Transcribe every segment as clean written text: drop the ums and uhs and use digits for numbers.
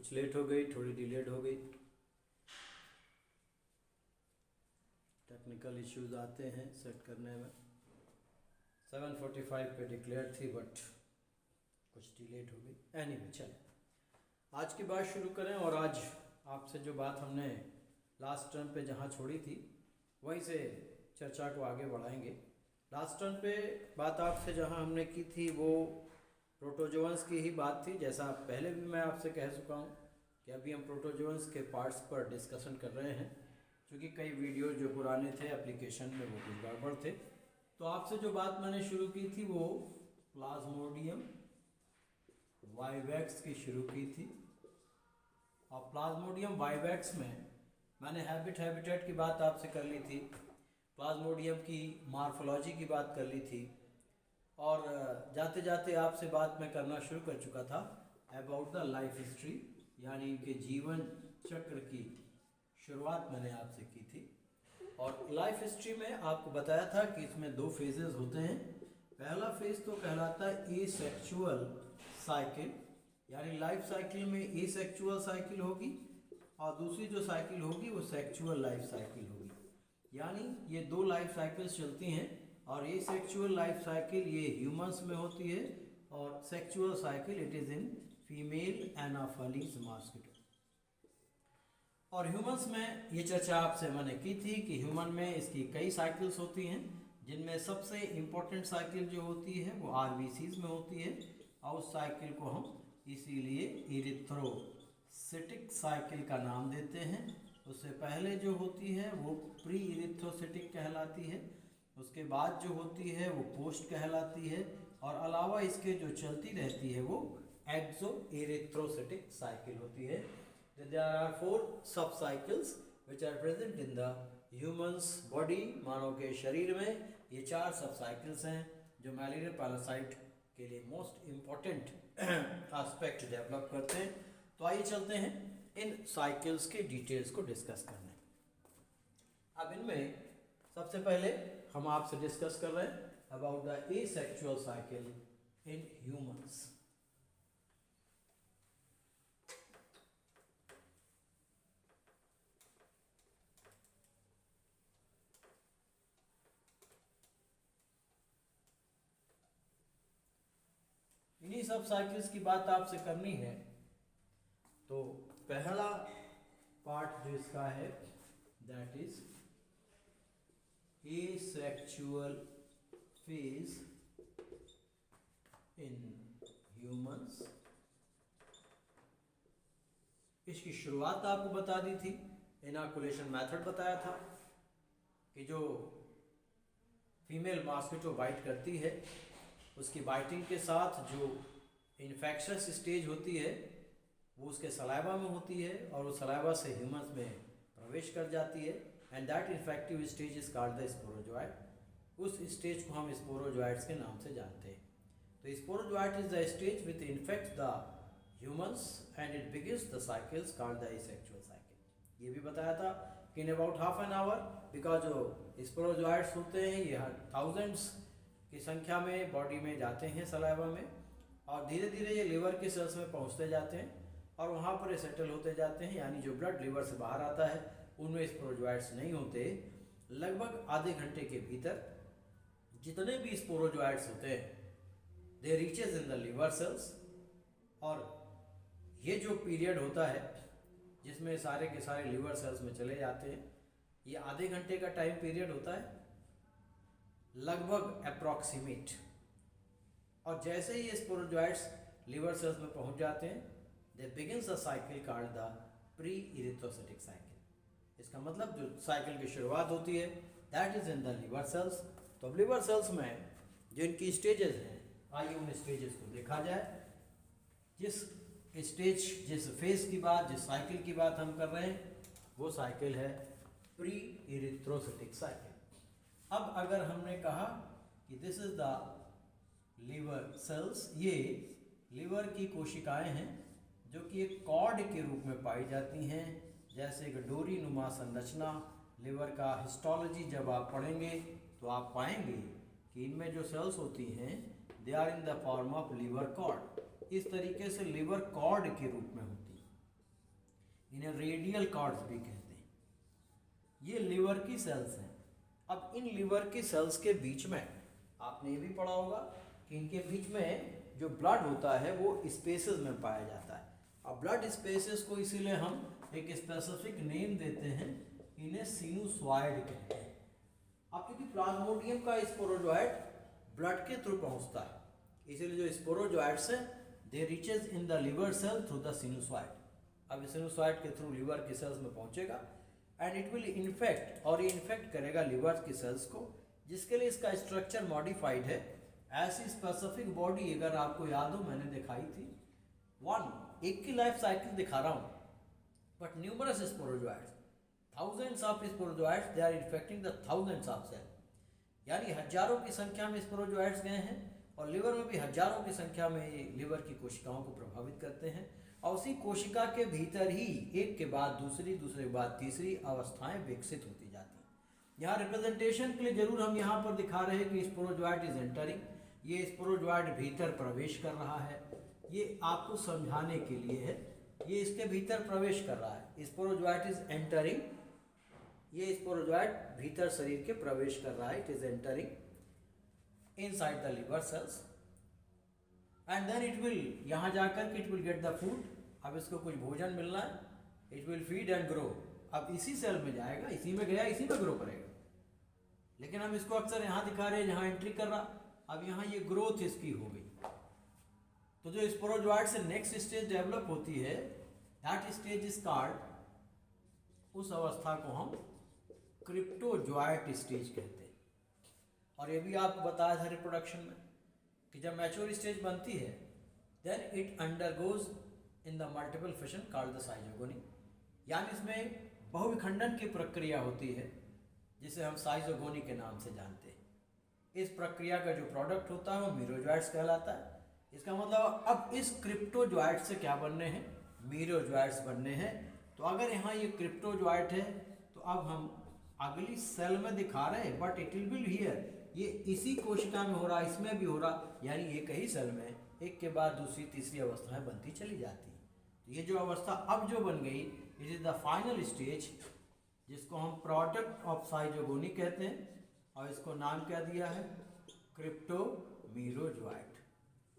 कुछ लेट हो गई, थोड़ी डिलेड हो गई। टेक्निकल इश्यूज आते हैं सेट करने में। 7:45 पे डिक्लेयर थी बट कुछ डिलेट हो गई। एनीवे चलें, आज की बात शुरू करें। और आज आपसे जो बात हमने लास्ट टर्म पे जहाँ छोड़ी थी वहीं से चर्चा को आगे बढ़ाएंगे। लास्ट टर्म पे बात आपसे जहाँ हमने की थी वो प्रोटोजोअन्स की ही बात थी। जैसा पहले भी मैं आपसे कह चुका हूँ कि अभी हम प्रोटोजोअन्स के पार्ट्स पर डिस्कशन कर रहे हैं, क्योंकि कई वीडियो जो पुराने थे एप्लीकेशन में वो कुछ गड़बड़ थे। तो आपसे जो बात मैंने शुरू की थी वो प्लाज्मोडियम वाइवैक्स की शुरू की थी। और प्लाज्मोडियम वाइवैक्स में मैंने हैबिटेट की बात आपसे कर ली थी, प्लाज्मोडियम की मार्फोलॉजी की बात कर ली थी, और जाते जाते आपसे बात मैं करना शुरू कर चुका था अबाउट द लाइफ हिस्ट्री, यानी इनके जीवन चक्र की शुरुआत मैंने आपसे की थी। और लाइफ हिस्ट्री में आपको बताया था कि इसमें 2 फेजेस होते हैं। पहला फेज तो कहलाता है एसेक्सुअल साइकिल, यानी लाइफ साइकिल में एसेक्सुअल साइकिल होगी और दूसरी जो साइकिल होगी वो सेक्सुअल लाइफ साइकिल होगी। यानी ये 2 लाइफ साइकिल्स चलती हैं, और ये सेक्सुअल लाइफ साइकिल ये ह्यूमंस में होती है और sexual cycle it is in female Anopheles mosquito. और ह्यूमंस में ये चर्चा आपसे मैंने की थी कि ह्यूमन में इसकी कई साइकिल्स होती हैं, जिनमें सबसे इम्पोर्टेंट साइकिल जो होती है वो आरबीसीज में होती है, और उस साइकिल को हम इसीलिए इरिथ्रोसिटिक साइकिल का नाम देते हैं। उससे पहले जो होती है वो प्री इरिथ्रोसिटिक कहलाती है, उसके बाद जो होती है वो पोस्ट कहलाती है, और अलावा इसके जो चलती रहती है वो एक्सो इरिथ्रोसिटिक साइकिल होती है। There are 4 sub cycles which are present in the humans body. मानव के शरीर में ये 4 सब साइकिल्स हैं जो मैलेरियल पैरासाइट के लिए मोस्ट इम्पॉर्टेंट एस्पेक्ट डेवलप करते हैं। तो आइए चलते हैं इन साइकिल्स के डिटेल्स को डिस्कस करने। अब इनमें सबसे पहले हम आपसे डिस्कस कर रहे हैं about the asexual cycle in humans. इन्हीं सब साइकिल्स की बात आपसे करनी है। तो पहला पार्ट जो इसका है that is asexual phase in humans. इसकी शुरुआत आपको बता दी थी, इनॉकुलेशन मेथड बताया था कि जो फीमेल मॉस्किटो बाइट करती है उसकी बाइटिंग के साथ जो इन्फेक्शस स्टेज होती है वो उसके सलाइवा में होती है, और वो सलाइवा से ह्यूमंस में प्रवेश कर जाती है, and that infective stage is called the sporozoite. उस स्टेज को हम स्पोरोजोइट्स के नाम से जानते हैं। तो sporozoite is the stage which infects the humans and it begins the cycles called the asexual cycle. ये भी बताया था कि in about half an hour, because जो स्पोरोजोइट्स होते हैं ये थाउजेंड्स की संख्या में बॉडी में जाते हैं सलाइवा में, और धीरे धीरे ये लिवर के सेल्स में पहुंचते जाते हैं और वहाँ पर ये सेटल होते जाते हैं। यानी जो ब्लड लिवर से बाहर आता है उनमें स्पोरोजोइट्स नहीं होते। लगभग आधे घंटे के भीतर जितने भी स्पोरोजोइट्स होते हैं they reaches in the liver cells, और ये जो पीरियड होता है जिसमें सारे के सारे लिवर सेल्स में चले जाते हैं, ये आधे घंटे का टाइम पीरियड होता है लगभग अप्रॉक्सीमेट। और जैसे ही ये स्पोरोजोइट्स लिवर सेल्स में पहुंच जाते हैं they begins a cycle called the pre erythrocytic cycle. इसका मतलब जो साइकिल की शुरुआत होती है that is in the liver cells. तो अब लिवर सेल्स में जो इनकी स्टेजेस हैं, आइए उन स्टेजेस को देखा जाए। जिस फेज की बात, जिस साइकिल की बात हम कर रहे हैं वो साइकिल है प्री इरिथ्रोसिटिक साइकिल। अब अगर हमने कहा कि this is the liver sales, ये लिवर की कोशिकाएं हैं जो कि एक कॉर्ड के रूप में पाई जाती हैं, जैसे एक डोरी नुमा संरचना। लिवर का हिस्टोलॉजी जब आप पढ़ेंगे तो आप पाएंगे कि इनमें जो सेल्स होती हैं they are in the form of liver cord. इस तरीके से लिवर कॉर्ड के रूप में होती है। इन्हें रेडियल कॉर्ड्स भी कहते हैं। ये लिवर की सेल्स हैं। अब इन लिवर की सेल्स के बीच में आपने ये भी पढ़ा होगा कि इनके बीच में जो ब्लड होता है वो स्पेसेस में पाया जाता है। अब ब्लड स्पेसेस को इसीलिए हम एक स्पेसिफिक नेम देते हैं, इन्हें सिनुसॉइड कहते हैं। अब क्योंकि प्लाज्मोडियम का स्पोरोजोइट ब्लड के थ्रू पहुंचता है, इसीलिए जो स्पोरोजोइट्स हैं they reaches in the liver cell through the sinusoid. अब सिनुसॉइड के थ्रू लिवर की सेल्स में पहुंचेगा एंड इट विल इन्फेक्ट, और ये इन्फेक्ट करेगा लिवर की सेल्स को, जिसके लिए इसका स्ट्रक्चर मॉडिफाइड है। ऐसी स्पेसिफिक बॉडी अगर आपको याद हो मैंने दिखाई थी, एक की लाइफ साइकिल दिखा रहा हूं, but numerous sporozoites, thousands of sporozoites, they are infecting the thousands of cell, यानी हजारों की संख्या में स्पोरोजोइट्स गए हैं और लिवर में भी हजारों की संख्या में ये लिवर की कोशिकाओं को प्रभावित करते हैं। और उसी कोशिका के भीतर ही एक के बाद दूसरी, दूसरे के बाद तीसरी अवस्थाएं विकसित होती जाती हैं। यहाँ रिप्रेजेंटेशन के लिए जरूर हम यहाँ पर दिखा रहे हैं कि स्पोरोजोइट इज एंटरिंग, ये स्पोरोजोइट भीतर प्रवेश कर रहा है, ये आपको समझाने के लिए है, ये इसके भीतर प्रवेश कर रहा है। स्पोरोजोइट इज एंटरिंग, ये स्पोरोजोइट भीतर शरीर के प्रवेश कर रहा है, it is entering inside the liver cells and then it will, यहाँ जाकर के it will get the food. अब इसको कुछ भोजन मिलना है, it will feed and grow. अब इसी सेल में जाएगा, इसी में गया, इसी में ग्रो करेगा। लेकिन हम इसको अक्सर यहाँ दिखा रहे हैं जहाँ एंट्री कर रहा, अब यहाँ ये ग्रोथ इसकी हो गई। तो जो स्पोरोजोइट से नेक्स्ट स्टेज डेवलप होती है, दैट स्टेज इज कॉल्ड, उस अवस्था को हम क्रिप्टोजोइट स्टेज कहते हैं। और ये भी आपको बताया था रिप्रोडक्शन में कि जब मैच्योर स्टेज बनती है then it undergoes in the multiple fission called the schizogony, यानी इसमें बहुविखंडन की प्रक्रिया होती है जिसे हम साइजोगोनी के नाम से जानते हैं। इस प्रक्रिया का जो प्रोडक्ट होता है वो मीरोजोइट्स कहलाता है। इसका मतलब अब इस क्रिप्टोजोइट से क्या बनने हैं, मीरोजोइट्स बनने हैं। तो अगर यहाँ ये क्रिप्टोजोइट है तो अब हम अगली सेल में दिखा रहे हैं, but it will be here, ये इसी कोशिका में हो रहा, इसमें भी हो रहा, यानी एक ही सेल में एक के बाद दूसरी तीसरी अवस्थाएं बनती चली जाती हैं। तो ये जो अवस्था अब जो बन गई, it is the final stage, जिसको हम प्रोडक्ट ऑफ साइजोगोनी कहते हैं, और इसको नाम क्या दिया है, cryptomerozoite.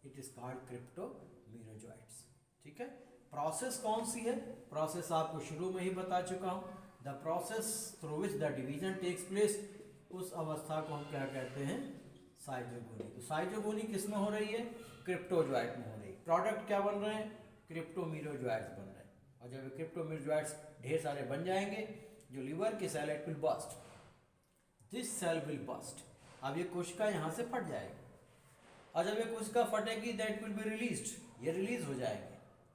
It is called cryptomerozoites. ठीक है, प्रोसेस कौन सी है, प्रोसेस आपको शुरू में ही बता चुका हूं, the process through which the division takes place, उस अवस्था को हम क्या कहते हैं, साइजोगोनी। तो साइजोगोनी किस में हो रही है, क्रिप्टोजोइट में हो रही है। प्रोडक्ट क्या बन रहे हैं, क्रिप्टोमीरोजोइट्स बन रहे हैं। और जब क्रिप्टोमीरोजोइट्स ढेर सारे बन जाएंगे, जो लिवर की cell it will burst, this cell will burst. अब ये कोशिका यहाँ से फट जाएगी, और जब ये कोशिका फटेगी दैट विल बी रिलीज्ड, ये रिलीज हो जाएंगे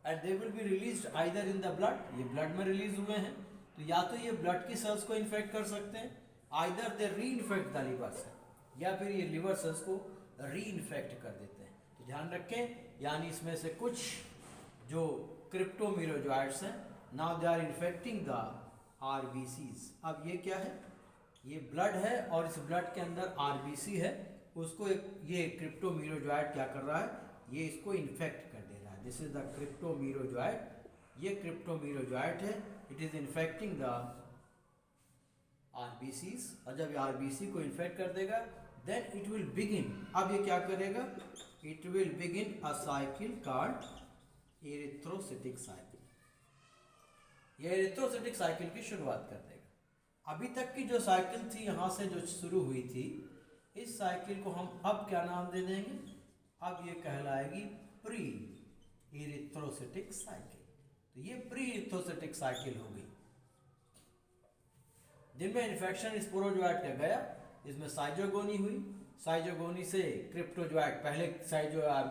and they will be released either in the blood, ये ब्लड में रिलीज हुए हैं तो या तो ये ब्लड की सेल्स को इन्फेक्ट कर सकते हैं, आइदर दे री इन्फेक्ट द लिवर सेल, या फिर ये लिवर सेल्स को री इन्फेक्ट कर देते हैं। तो ध्यान रखें, यानी इसमें से कुछ जो क्रिप्टोमीरोजोइट्स हैं, now they are infecting the RBCs. अब ये क्या है, ये ब्लड है और इस ब्लड के अंदर आरबीसी है, उसको ये क्रिप्टोमीरोजोइट क्या कर रहा है, ये इसको इन्फेक्ट कर दे रहा है। दिस इज द क्रिप्टोमीरोजोइट, ये क्रिप्टोमीरोजोइट है, it is infecting the RBCs. और जब ये आरबीसी को इन्फेक्ट कर देगा देन इट विल बिगिन, अब ये क्या करेगा, it will begin a cycle called erythrocytic cycle. ये एरिथ्रोसाइटिक साइकिल की शुरुआत कर देगा। अभी तक की जो साइकिल थी यहाँ से जो शुरू हुई थी, इस साइकिल को हम अब क्या नाम दे देंगे, अब ये कहलाएगी प्री एरिथ्रोसाइटिक साइकिल। तो ये प्री एरिथ्रोसाइटिक साइकिल हो गई। दिन में इन्फेक्शन स्पोरोजोइट का गया, इसमें साइजोगोनी हुई, साइजोगोनी से क्रिप्टोजोइट, पहले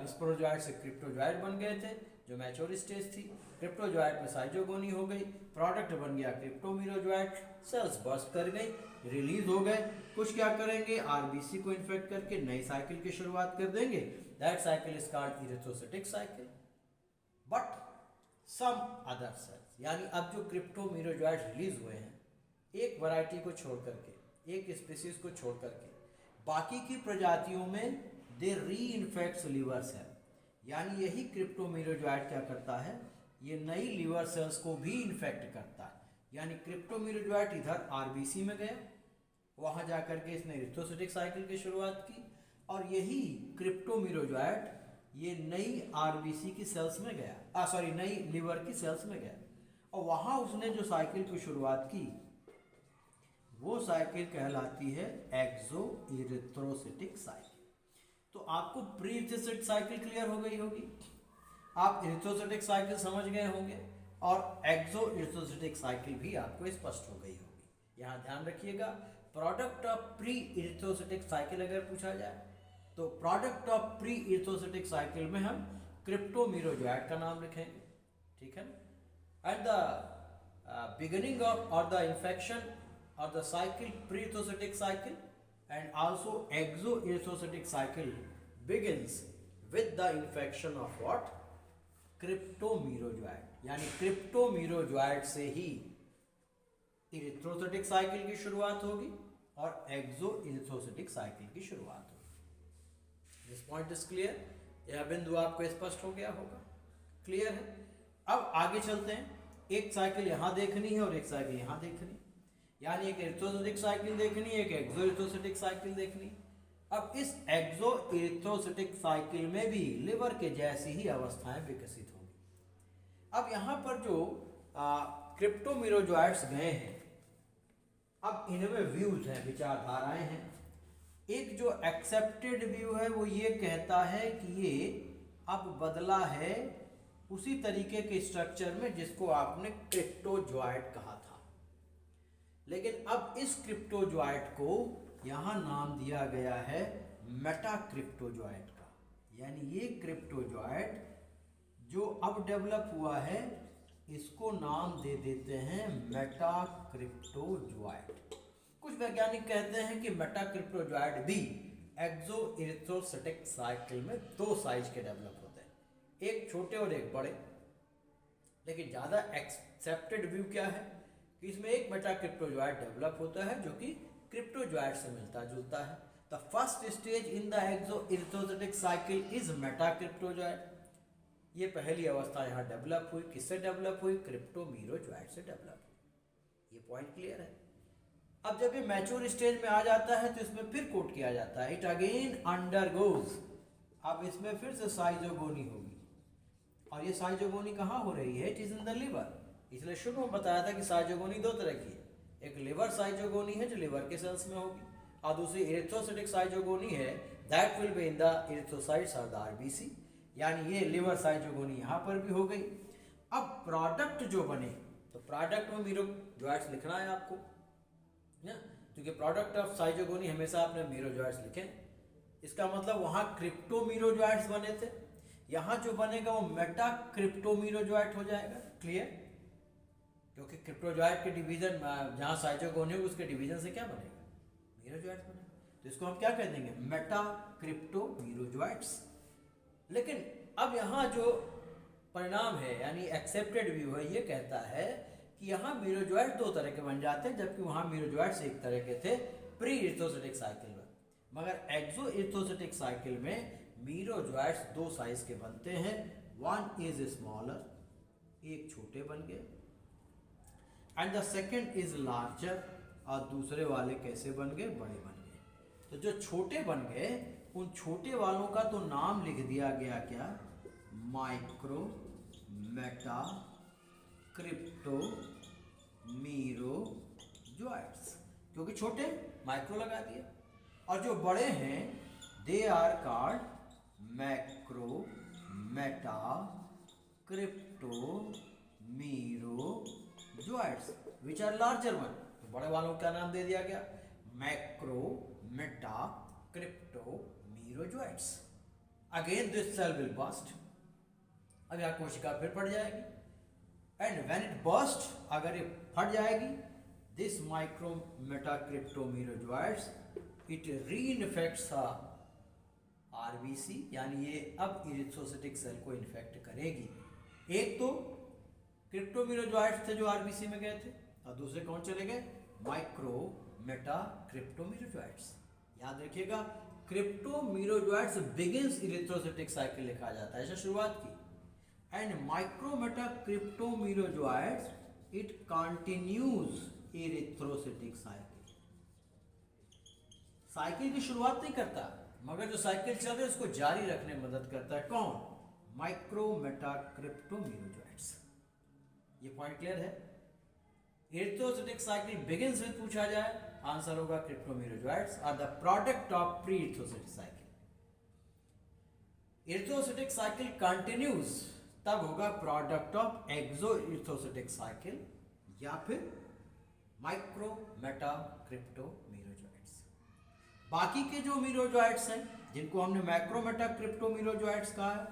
स्पोरोजोइट से क्रिप्टोजोइट बन गए थे जो मैच्योर स्टेज थी, क्रिप्टोजोइट में साइजोगोनी हो गई, प्रोडक्ट बन गया क्रिप्टोमीरोजोइट, सेल्स बर्स्ट कर गई, रिलीज हो गए। कुछ क्या करेंगे, आरबीसी को इन्फेक्ट करके नई साइकिल की शुरुआत कर देंगे, that cycle is called erythrocytic cycle. But some other cells, यानी अब जो क्रिप्टोमीरोजोइट रिलीज हुए हैं, एक वैरायटी को छोड़ करके, एक स्पीसीज को छोड़ करके, बाकी की प्रजातियों में दे री इन्फेक्ट्स लिवर सेल, यानी यही क्रिप्टोमीरोजोइट क्या करता है, ये नई लिवर सेल्स को भी इन्फेक्ट करता है। यानी क्रिप्टोमिरोजॉइट इधर आरबीसी में गया, वहां जाकर के इसने इरिथ्रोसाइटिक साइकिल की शुरुआत की, और यही क्रिप्टोमिरोजॉइट ये नई आरबीसी की सेल्स में गया, नई लिवर की सेल्स में गया, और वहां उसने जो साइकिल की शुरुआत की वो साइकिल कहलाती है एक्सो इरिथ्रोसाइटिक साइकिल। तो आपको प्री इरिथ्रोसाइटिक साइकिल क्लियर हो गई होगी, आप इरिथ्रोसाइटिक साइकिल समझ गए होंगे, और एक्सो इरिथ्रोसाइटिक साइकिल भी आपको स्पष्ट हो गई होगी। यहाँ ध्यान रखिएगा, product of pre erythrocytic cycle अगर पूछा जाए तो product of pre erythrocytic cycle में हम क्रिप्टोमिरोजॉइट का नाम लिखेंगे, ठीक है। एट द बिगिनिंग ऑफ और the infection or the cycle pre-erythrocytic cycle and also exo-erythrocytic cycle begins with the infection of what? Cryptomerozoite। यानी क्रिप्टोमिरोजॉइट से ही इरिथ्रोसाइटिक साइकिल की शुरुआत होगी और एक्सो-इरिथ्रोसाइटिक साइकिल की शुरुआत होगी। This point is clear? यह बिंदु आपको स्पष्ट हो गया होगा, क्लियर है। अब आगे चलते हैं, एक साइकिल यहां देखनी है और एक साइकिल यहां देखनी है, यानी एक इरिथ्रोसाइटिक साइकिल देखनी है, एक एक्सो इरिथ्रोसाइटिक साइकिल देखनी। अब इस एक्सो इरिथ्रोसाइटिक साइकिल में भी लिवर के जैसी ही अवस्थाएं विकसित होंगी। अब यहाँ पर जो क्रिप्टोमिरोजॉइट्स गए हैं, अब इनमें व्यूज हैं, विचारधाराएं हैं। एक जो एक्सेप्टेड व्यू है वो ये कहता है कि ये अब बदला है उसी तरीके के स्ट्रक्चर में जिसको आपने क्रिप्टोजॉइट कहा था, लेकिन अब इस क्रिप्टोजॉइट को यहां नाम दिया गया है मेटाक्रिप्टोजॉइट का। यानी ये क्रिप्टोजॉइट जो अब डेवलप हुआ है इसको नाम दे देते हैं मेटाक्रिप्टोजॉइट। कुछ वैज्ञानिक कहते हैं कि मेटाक्रिप्टोजॉइट भी एक्सो इरिथ्रोसाइटिक साइकिल में दो साइज के डेवलप होते हैं, एक छोटे और एक बड़े। लेकिन ज्यादा एक्सेप्टेड व्यू क्या है कि इसमें एक मेटाक्रिप्टोजॉइट डेवलप होता है जो कि क्रिप्टोजॉइट से मिलता जुलता है। The first stage in the exo erythrocytic cycle is metacryptozoite. ये पहली अवस्था यहाँ डेवलप हुई, किससे डेवलप हुई? क्रिप्टोमिरोजॉइट से डेवलप हुई। ये पॉइंट क्लियर है। अब जब ये मैच्योर स्टेज में आ जाता है तो इसमें फिर कोट किया जाता है, इट अगेन अंडरगोज। अब इसमें फिर से साइजोगोनी होगी, और ये साइजोगोनी कहाँ हो रही है? It is in the liver. इसलिए शुरू में बताया था कि साइजोगोनी दो तरह की है, एक लिवर साइजोगोनी है जो लिवर के सेल्स में होगी, और दूसरी इरिथ्रोसाइटिक साइजोगोनी है, that will be in the erythrocytes और द आरबीसी। यानी ये लिवर साइजोगोनी यहाँ पर भी हो गई। अब प्रोडक्ट जो बने, तो प्रोडक्ट में मिरोजॉइट्स लिखना है आपको ना, क्योंकि प्रोडक्ट ऑफ साइजोगोनी हमेशा आपने मिरोजॉइट्स लिखे। इसका मतलब वहां क्रिप्टोमिरोजॉइट्स बने थे, यहाँ जो बनेगा वो मेटाक्रिप्टोमिरोजॉइट हो जाएगा। क्लियर? क्योंकि क्रिप्टोजॉइट के डिवीजन जहां साइजोगोनी होगी उसके डिवीजन से क्या बनेगा? मिरोजॉइट्स बनेगा। तो इसको हम क्या कह देंगे? मेटाक्रिप्टोमिरोजॉइट्स। लेकिन अब यहाँ जो परिणाम है यानी एक्सेप्टेड व्यू है, ये कहता है कि यहाँ मिरोजॉइट दो तरह के बन जाते हैं, जबकि वहाँ मिरोजॉइट्स एक तरह के थे प्री इरिथ्रोसाइटिक साइकिल में। मगर एक्सो इरिथ्रोसाइटिक साइकिल में मिरोजॉइट्स दो साइज के बनते हैं, वन इज स्मॉलर, एक छोटे बन गए, and the second is larger, और दूसरे वाले कैसे बन गए? बड़े बन गए। तो जो छोटे बन गए उन छोटे वालों का तो नाम लिख दिया गया क्या? माइक्रो मेटा क्रिप्टो मिरोजॉइट्स, क्योंकि छोटे माइक्रो लगा दिए, और जो बड़े हैं they are called macro meta crypto merozoites which are larger one. तो बड़े वालों का नाम दे दिया गया macro meta crypto merozoites. Again this cell will burst. अब यह कोशिका फिर फट जाएगी, एंड व्हेन इट बर्स्ट, अगर ये फट जाएगी, this micro meta crypto merozoites it reinfects RBC, यानी ये अब इरिथ्रोसाइटिक सेल को इन्फेक्ट करेगी। एक तो क्रिप्टोमिरोजॉइट्स थे जो आरबीसी में गए थे, और दूसरे कौन चले गए? Micro meta cryptomerozoites. याद रखिएगा, क्रिप्टोमिरोजॉइट्स बिगिंस इरिथ्रोसाइटिक साइकिल लिखा जाता है, ऐसा शुरुआत की, and micrometa cryptomerozoites it continues erythrocytic cycle. Cycle की शुरुआत नहीं करता, मगर जो साइकिल चल रही है उसको जारी रखने में मदद करता है। कौन? Micrometa cryptomerozoites. ये पॉइंट क्लियर है? एरिथ्रोसाइटिक साइकिल बिगिंस विद पूछा जाए, आंसर होगा cryptomerozoites are the product of pre erythrocytic cycle. Erythrocytic cycle continues तब होगा product of exo erythrocytic cycle या फिर माइक्रोमेटा क्रिप्टोमेरोजोइट्स। बाकी के जो मीरोजोइट्स हैं जिनको हमने मैक्रोमेटा क्रिप्टोमेरोजोइट्स कहा है,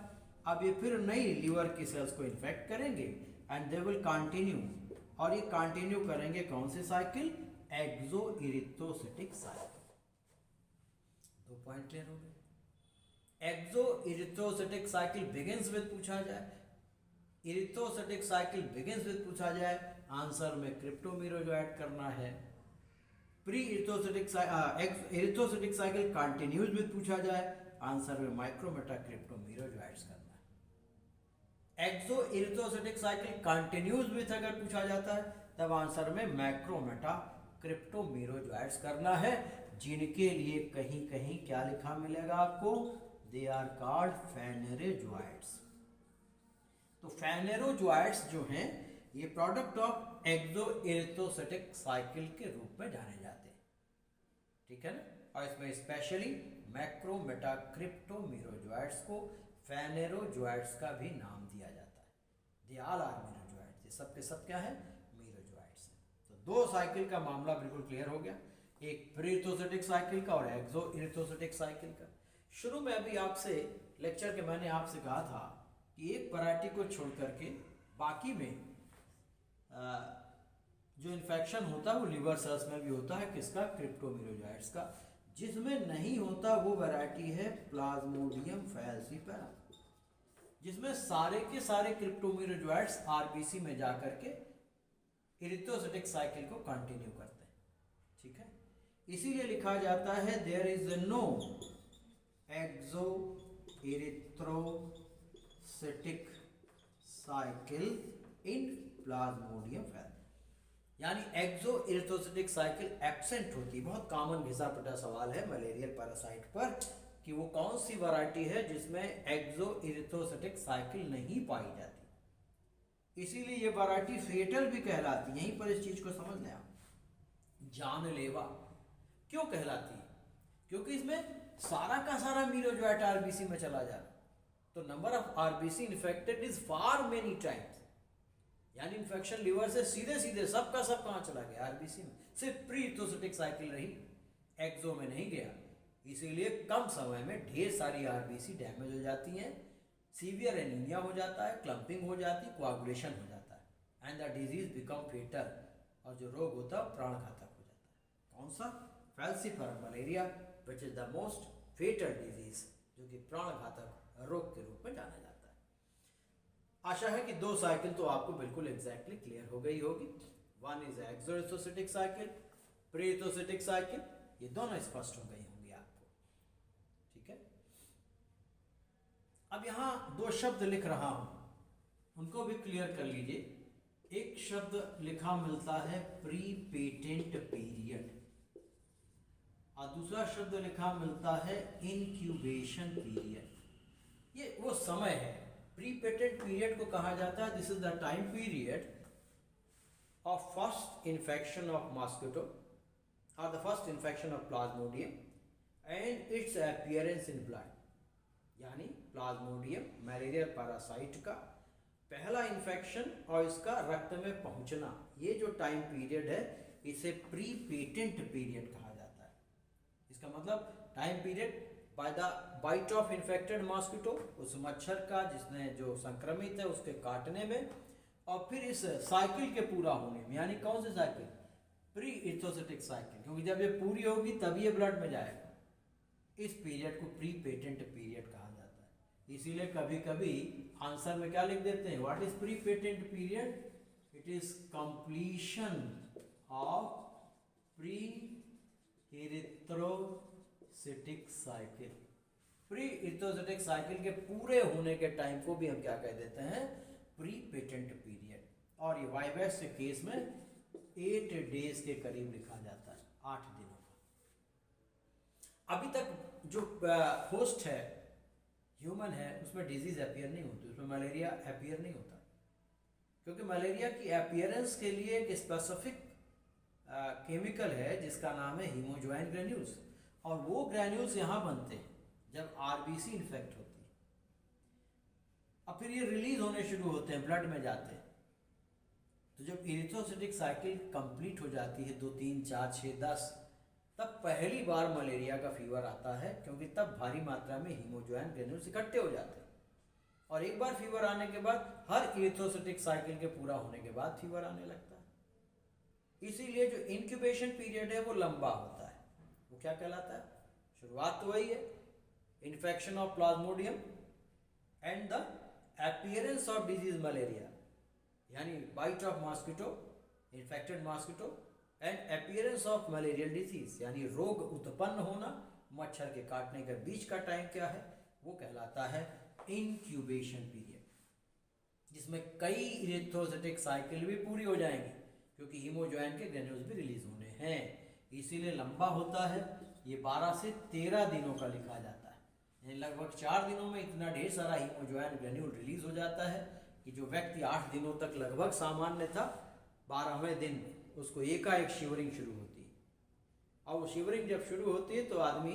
अब ये फिर नई लीवर की सेल्स को इन्फेक्ट करेंगे एंड दे विल कंटिन्यू, और ये कंटिन्यू करेंगे कौन सी साइकिल? एक्सो एरिथ्रोसाइटिक साइकिल। दो पॉइंट क्लियर हो गए। एक्सो एरिथ्रोसाइटिक साइकिल बिगिंस विद पूछा जाए, एरिथ्रोसाइटिक साइकिल बिगिंस विद पूछा जाए, आंसर में क्रिप्टोमेरोजोइट करना है। Pre erythrocytic cycle continues with पूछा जाए, आंसर में माइक्रोमेटा क्रिप्टोमेरोजोइट्स करना है। एक्सो एरिथ्रोसाइटिक साइकिल कंटिन्यूज विद अगर पूछा जाता है तब आंसर में मैक्रोमेटा क्रिप्टोमेरोजोइट्स करना है, जिनके लिए कहीं कहीं क्या लिखा मिलेगा आपको? They are called phanerozoites. तो फेनेरोजोइट्स जो हैं ये product of exo erythrocytic cycle के रूप में जाने जाते हैं, ठीक है ना। और इसमें स्पेशली मैक्रोमेटा क्रिप्टोमेरोजोइट्स को फेनेरोजोइट्स का भी नाम दिया जाता है। दे ऑल आर मेरोजोइट्स, ये सब के सब क्या है? मेरोजोइट्स। तो दो साइकिल का मामला बिल्कुल क्लियर हो गया, एक प्री एरिथ्रोसाइटिक साइकिल का और एक्सो एरिथ्रोसाइटिक साइकिल का। शुरू में अभी आपसे लेक्चर के मैंने आपसे कहा था कि एक वैरायटी को छोड़ करके बाकी में जो इन्फेक्शन होता है वो लिवर सेल्स में भी होता है, किसका? क्रिप्टोमेरोजोइट्स का। जिसमें नहीं होता वो वैरायटी है प्लाज्मोडियम फैलसीपेरम, जिसमें सारे के सारे क्रिप्टोमेरोजोइट्स आरबीसी में जाकर के एरिथ्रोसाइटिक साइकिल को कंटिन्यू करते हैं, ठीक है। इसीलिए लिखा जाता है there is no exo erythrocytic cycle in Plasmodium falciparum, यानी एक्सो एरिथ्रोसाइटिक साइकिल एब्सेंट होती है। बहुत कॉमन घिसा पिटा सवाल है मलेरियल पैरासाइट पर कि वो कौन सी वैरायटी है जिसमें एक्सो एरिथ्रोसाइटिक साइकिल नहीं पाई जाती। इसीलिए ये वैरायटी फेटल भी कहलाती है। यहीं पर इस चीज को समझ लें आप, जानलेवा क्यों कहलाती है? क्योंकि इसमें सारा का सारा मीरोजोइट आरबीसी में चला जा रहा, तो number of RBC infected is far many times, यानी इन्फेक्शन लिवर से सीधे सीधे सबका सब कहाँ चला गया? आरबीसी में। सिर्फ प्री एरिथ्रोसाइटिक साइकिल रही, एक्सो में नहीं गया। इसीलिए कम समय में ढेर सारी आरबीसी डैमेज हो जाती हैं, सीवियर एनीमिया हो जाता है, क्लम्पिंग हो जाती है, कोआगुलेशन हो जाता है and the disease become fatal, और जो रोग होता है प्राण घातक हो जाता है। कौन सा? Falciparum malaria, which is the most fatal disease, जो कि प्राण घातक रोग के रूप में जाना जाता है। आशा है कि दो साइकिल तो आपको बिल्कुल एग्जैक्टली क्लियर हो गई होगी। One is exo erythrocytic cycle, pre erythrocytic cycle, ये दोनों स्पष्ट हो गई होंगी आपको, ठीक है। अब यहां दो शब्द लिख रहा हूं, उनको भी क्लियर कर लीजिए। एक शब्द लिखा मिलता है प्री पेटेंट पीरियड, और दूसरा शब्द लिखा मिलता है इनक्यूबेशन पीरियड। ये वो समय है, प्री पेटेंट पीरियड को कहा जाता है this is the time period of first infection of mosquito और the first infection of Plasmodium and its appearance in blood, यानी प्लाज्मोडियम मलेरियल पैरासाइट का पहला इन्फेक्शन और इसका रक्त में पहुंचना, ये जो टाइम पीरियड है इसे प्री पेटेंट पीरियड कहा जाता है। इसका मतलब time period by the bite of infected mosquito, उस मच्छर का जिसने जो संक्रमित है उसके काटने में, और फिर इस साइकिल के पूरा होने में, यानी कौन सी साइकिल? प्री एरिथ्रोसाइटिक साइकिल, क्योंकि जब ये पूरी होगी तभी ये ब्लड में जाएगा। इस पीरियड को प्री पेटेंट पीरियड कहा जाता है। इसीलिए कभी कभी आंसर में क्या लिख देते हैं? What is pre patent period? It is completion of pre erythrocytic cycle. Pre erythrocytic cycle के पूरे होने के टाइम को भी हम क्या कह देते हैं, प्री पेटेंट पीरियड। और ये वाइवेक्स के केस में 8 डेज के करीब लिखा जाता है, 8 दिनों का। अभी तक जो होस्ट है, ह्यूमन है, उसमें डिजीज अपीयर नहीं होती, उसमें मलेरिया अपीयर नहीं होता, क्योंकि मलेरिया की अपीयरेंस के लिए एक स्पेसिफिक केमिकल है जिसका नाम है हीमोज्वाइन ग्रेन्यूल्स, और वो ग्रेन्यूल्स यहाँ बनते हैं जब आरबीसी इन्फेक्ट होती है, और फिर ये रिलीज होने शुरू होते हैं, ब्लड में जाते हैं। तो जब इरिथ्रोसाइटिक साइकिल कंप्लीट हो जाती है 2, 3, 4, 6, 10, तब पहली बार मलेरिया का फीवर आता है, क्योंकि तब भारी मात्रा में हीमोज्वाइन ग्रेन्यूल्स इकट्ठे हो जाते हैं। और एक बार फीवर आने के बाद हर इरिथ्रोसाइटिक साइकिल के पूरा होने के बाद फीवर आने लगता है। इसीलिए जो इंक्यूबेशन पीरियड है वो लंबा होता है। वो क्या कहलाता है? शुरुआत तो वही है, infection of Plasmodium and the appearance of disease malaria, यानी bite of mosquito, infected mosquito, and appearance of malarial disease, यानी रोग उत्पन्न होना, मच्छर के काटने के बीच का टाइम क्या है, वो कहलाता है इंक्यूबेशन पीरियड, जिसमें कई इरिथ्रोसाइटिक साइकिल भी पूरी हो जाएंगी, क्योंकि हीमोज्वाइन के ग्रेन्यूल्स भी रिलीज होने हैं, इसीलिए लंबा होता है। ये 12 से 13 दिनों का लिखा जाता है, यानी लगभग 4 दिनों में इतना ढेर सारा हीमोज्वाइन ग्रेन्यूल रिलीज हो जाता है कि जो व्यक्ति 8 दिनों तक लगभग सामान्य था, 12वें दिन उसको एकाएक शिवरिंग शुरू होती है। और वो शिवरिंग जब शुरू होती है तो आदमी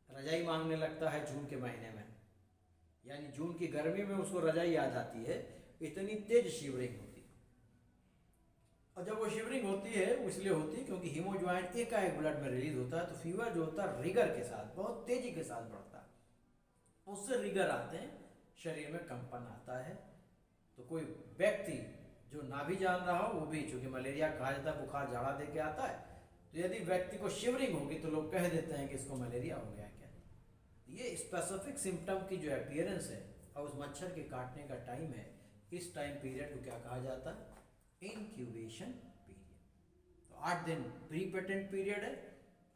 रजाई मांगने लगता है जून के महीने में, यानी जून की गर्मी में उसको रजाई याद आती है, इतनी तेज शिवरिंग होती है। और जब वो शिवरिंग होती है वो इसलिए होती है क्योंकि हीमोज्वाइन एकाएक ब्लड में रिलीज होता है, तो फीवर जो होता है रिगर के साथ, बहुत तेजी के साथ बढ़ता है, उससे रिगर आते हैं, शरीर में कंपन आता है। तो कोई व्यक्ति जो ना भी जान रहा हो, वो भी, चूंकि मलेरिया कहा जाता है बुखार झाड़ा दे के आता है, तो यदि व्यक्ति को शिवरिंग होगी तो लोग कह देते हैं कि इसको मलेरिया हो गया क्या। ये स्पेसिफिक सिम्टम की जो अपीयरेंस है और उस मच्छर के काटने का टाइम है, इस टाइम पीरियड को क्या कहा जाता है? Incubation period. तो 8 दिन प्री पेटेंट पीरियड है,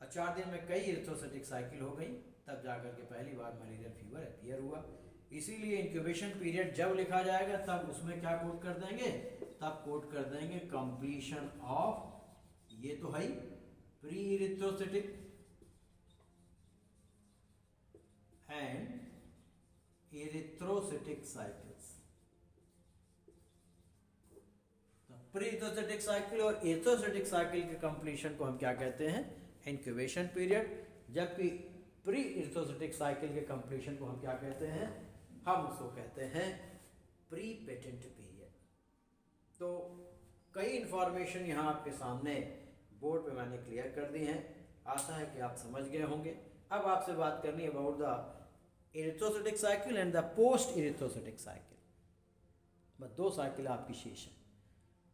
और 4 दिन में कई इरिथ्रोसाइटिक साइकिल हो गई, तब जाकर के पहली बार मलेरियल फीवर अपीयर हुआ। इसीलिए इंक्यूबेशन पीरियड जब लिखा जाएगा तब उसमें क्या कोट कर देंगे? तब कोट कर देंगे कंप्लीशन ऑफ, ये तो है pre erythrocytic and erythrocytic cycles. Pre erythrocytic cycle और इरिथ्रोसाइटिक साइकिल के कंप्लीशन को हम क्या कहते हैं? Incubation period. जबकि प्री इरिथ्रोसाइटिक साइकिल के कंप्लीशन को हम क्या कहते हैं? हम उसको कहते हैं प्री पेटेंट पीरियड। तो कई इंफॉर्मेशन यहाँ आपके सामने बोर्ड पे मैंने क्लियर कर दी हैं, आशा है कि आप समझ गए होंगे। अब आपसे बात करनी है about the erythrocytic cycle and the post erythrocytic cycle. बस 2 साइकिल आपकी शेष है।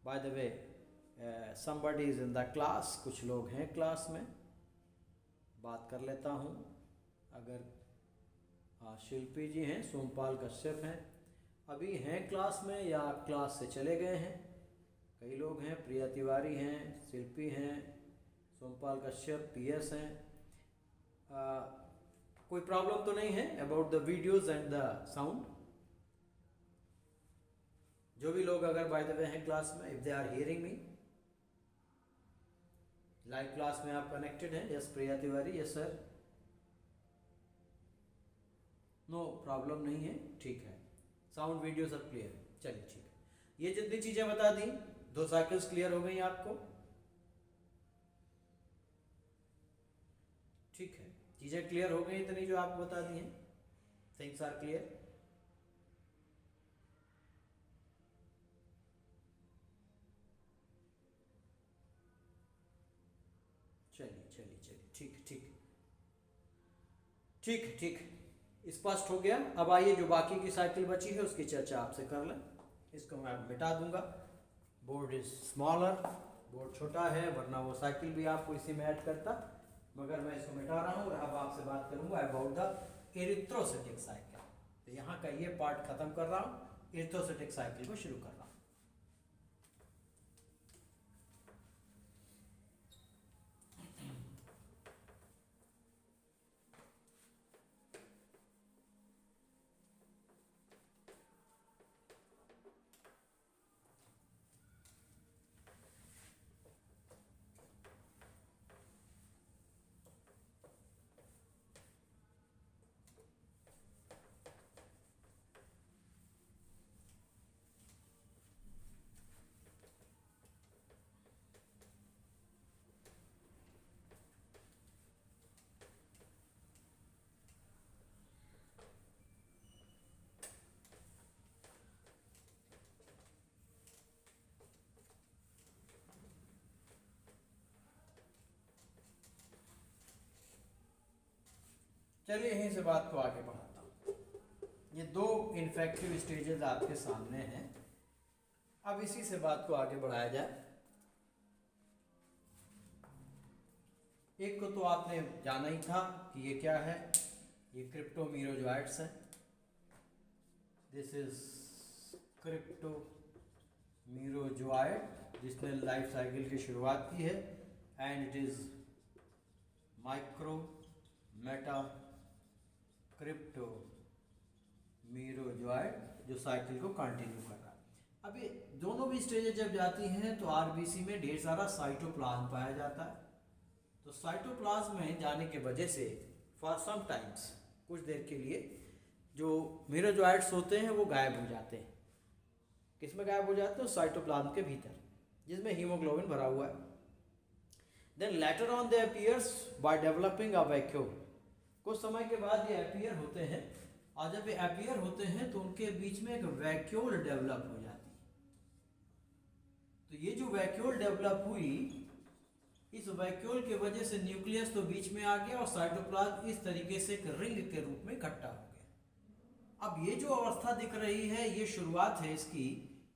By the way, somebody is in the class, कुछ लोग हैं क्लास में, बात कर लेता हूँ। अगर शिल्पी जी हैं, सोमपाल कश्यप हैं, अभी हैं क्लास में या क्लास से चले गए हैं? कई लोग हैं, प्रिया तिवारी हैं, शिल्पी हैं, सोमपाल कश्यप, पीएस हैं। कोई प्रॉब्लम तो नहीं है about the videos and the sound? जो भी लोग अगर बाय द वे हैं क्लास में, if they are hearing me, live class में आप कनेक्टेड हैं? Yes Priya Tiwari, yes sir, no problem नहीं है, ठीक है, साउंड वीडियो सब क्लियर है, चलिए ठीक है। ये जितनी चीजें बता दी, 2 साइकिल्स क्लियर हो गई आपको, ठीक है, चीजें क्लियर हो गई इतनी जो आपको बता दी हैं, थिंग्स आर क्लियर। चलिए चलिए चलिए, ठीक ठीक ठीक ठीक, स्पष्ट हो गया। अब आइए जो बाकी की साइकिल बची है उसकी चर्चा आपसे कर लें। इसको मैं मिटा दूंगा, बोर्ड इज स्मॉलर, बोर्ड छोटा है, वरना वो साइकिल भी आपको इसी में ऐड करता, मगर मैं इसको मिटा रहा हूँ और अब आपसे बात करूंगा अबाउट द इरिथ्रोसाइटिक साइकिल। तो यहाँ का ये पार्ट खत्म कर रहा हूँ, इरिथ्रोसाइटिक साइकिल को शुरू कर रहा हूँ। चलिए यहीं से बात को आगे बढ़ाता हूँ। ये दो इन्फेक्टिव स्टेजेस आपके सामने हैं। अब इसी से बात को आगे बढ़ाया जाए। एक को तो आपने जाना ही था कि ये क्या है, ये क्रिप्टोमीरोजोइट्स है। दिस इज क्रिप्टोमीरोजोइट जिसने लाइफ साइकिल की शुरुआत की है, and it is micro meta cryptomerozoite जो साइकिल को कंटिन्यू कर रहा है। अब ये दोनों भी स्टेजेस जब जाती हैं तो आरबीसी में ढेर सारा साइटोप्लाज्म पाया जाता है। तो साइटोप्लाज्म में जाने के वजह से फॉर सम टाइम्स, कुछ देर के लिए, जो मीरोजोइट्स होते हैं वो गायब हो जाते हैं। किस में गायब हो जाते हैं? साइटोप्लाज्म के भीतर, जिसमें हीमोग्लोबिन भरा हुआ है। Then later on they appears by developing a vacuum. कुछ समय के बाद ये अपीयर होते हैं, और जब ये अपीयर होते हैं तो उनके बीच में एक वैक्यूल डेवलप हो जाती है। तो ये जो वैक्यूल डेवलप हुई, इस वैक्यूल की वजह से न्यूक्लियस तो बीच में आ गया और साइटोप्लाज्म इस तरीके से एक रिंग के रूप में इकट्ठा हो गया। अब ये जो अवस्था दिख रही है, ये शुरुआत है इसकी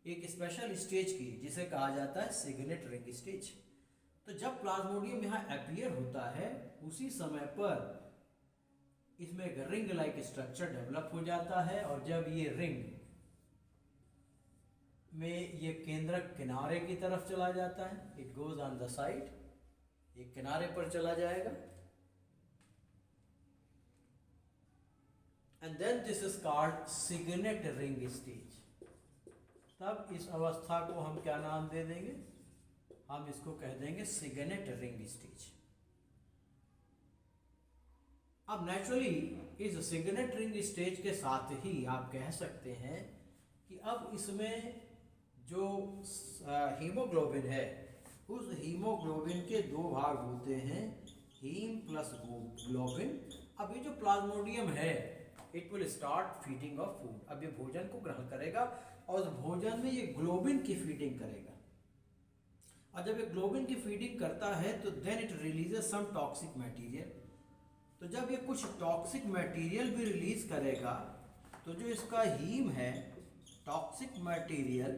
एक स्पेशल स्टेज की, जिसे कहा जाता है सिग्नेट रिंग स्टेज। तो जब प्लाज्मोडियम यहाँ अपीयर होता है, उसी समय पर इसमें एक रिंग लाइक स्ट्रक्चर डेवलप हो जाता है, और जब ये रिंग में ये केंद्रक किनारे की तरफ चला जाता है, it goes on the side, ये किनारे पर चला जाएगा, and then this is called signet ring stage. तब इस अवस्था को हम क्या नाम दे देंगे? हम इसको कह देंगे सिग्नेट रिंग स्टेज। अब नेचुरली इस सिग्नेट रिंग स्टेज के साथ ही आप कह सकते हैं कि अब इसमें जो हीमोग्लोबिन है, उस हीमोग्लोबिन के दो भाग होते हैं, हीम प्लस ग्लोबिन। अब ये जो प्लाज्मोडियम है, it will start feeding of food. अब ये भोजन को ग्रहण करेगा और उस भोजन में ये ग्लोबिन की फीडिंग करेगा, और जब ये ग्लोबिन की फीडिंग करता है तो then it releases some toxic material. तो जब ये कुछ टॉक्सिक मटेरियल भी रिलीज करेगा, तो जो इसका हीम है, टॉक्सिक मटेरियल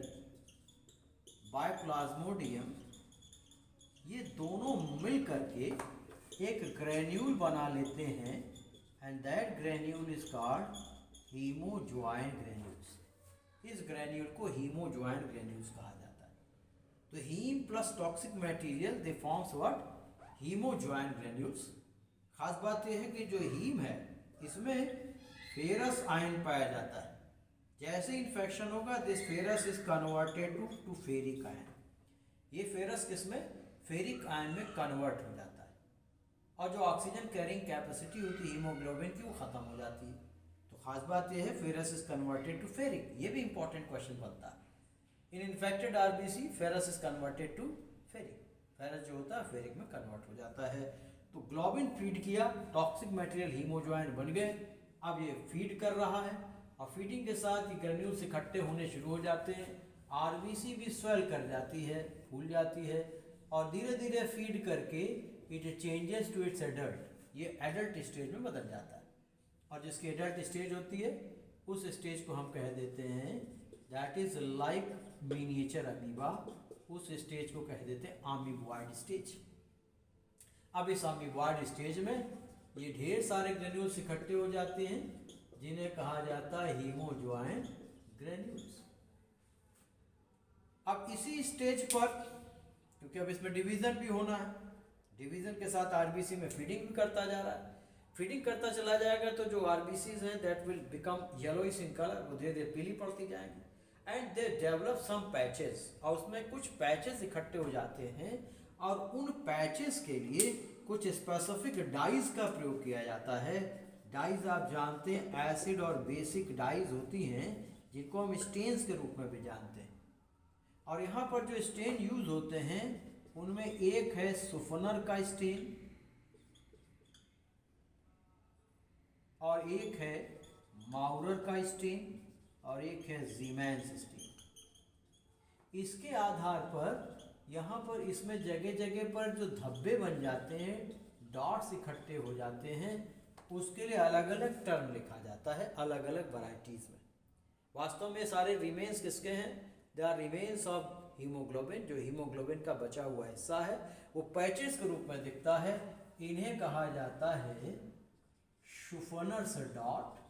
बाय प्लाज्मोडियम, ये दोनों मिल करके एक ग्रेन्यूल बना लेते हैं, and that granule is called hemozoin granules. इस ग्रेन्यूल को हीमोजॉइन ग्रेन्यूल्स कहा जाता है। तो heme plus toxic material they forms what? Hemozoin granules. खास बात यह है कि जो हीम है, इसमें फेरस आयन पाया जाता है। जैसे इन्फेक्शन होगा, this ferrous is converted to ferric ion. ये फेरस किसमें? फेरिक आयन में कन्वर्ट हो जाता है, और जो ऑक्सीजन कैरिंग कैपेसिटी होती है हीमोग्लोबिन की, वो खत्म हो जाती है। तो खास बात यह है, ferrous is converted to ferric. ये भी इंपॉर्टेंट क्वेश्चन बनता है। In infected RBC ferrous is converted to ferric. Ferrous जो होता है फेरिक में कन्वर्ट हो जाता है। तो ग्लोबिन फीड किया, टॉक्सिक मटेरियल हीमोजॉइन बन गए। अब ये फीड कर रहा है, और फीडिंग के साथ ये ग्रेन्यूल्स इकट्ठे होने शुरू हो जाते हैं। आरबीसी भी स्वेल कर जाती है, फूल जाती है, और धीरे धीरे फीड करके it changes to its adult. ये एडल्ट स्टेज में बदल जाता है, और जिसकी एडल्ट स्टेज होती है, उस स्टेज को हम कह देते हैं that is like miniature amoeba. उस स्टेज को कह देते हैं अमीबॉइड स्टेज। अब इस अमीबॉइड स्टेज में ये ढेर सारे ग्रेन्यूल्स इकट्ठे हो जाते हैं, जिन्हें कहा जाता है हीमोजॉइन ग्रेन्यूल्स। अब इसी स्टेज पर, क्योंकि अब इसमें डिवीजन भी होना है, डिवीजन के साथ आरबीसी में फीडिंग भी करता जा रहा है। फीडिंग करता चला जाएगा तो जो आरबीसीज हैं that will become yellowish in colour, वो धीरे धीरे पीली पड़ती जाएंगी, and they develop some patches. और उसमें कुछ पैचेस इकट्ठे हो जाते हैं, और उन पैचेस के लिए कुछ स्पेसिफिक डाइज का प्रयोग किया जाता है। डाइज आप जानते हैं, एसिड और बेसिक डाइज होती हैं, जिनको हम स्टेन्स के रूप में भी जानते हैं। और यहाँ पर जो स्टेन यूज होते हैं, उनमें एक है सुफनर का स्टेन, और एक है माउरर का स्टेन, और एक है जीमैन्स स्टेन। इसके आधार पर यहाँ पर इसमें जगह जगह पर जो धब्बे बन जाते हैं, डॉट्स इकट्ठे हो जाते हैं, उसके लिए अलग अलग टर्म लिखा जाता है अलग अलग वैरायटीज़ में। वास्तव में सारे रिमेन्स किसके हैं? They are remains of haemoglobin. जो हीमोग्लोबिन का बचा हुआ हिस्सा है वो पैचेस के रूप में दिखता है। इन्हें कहा जाता है शुफनर्स डॉट।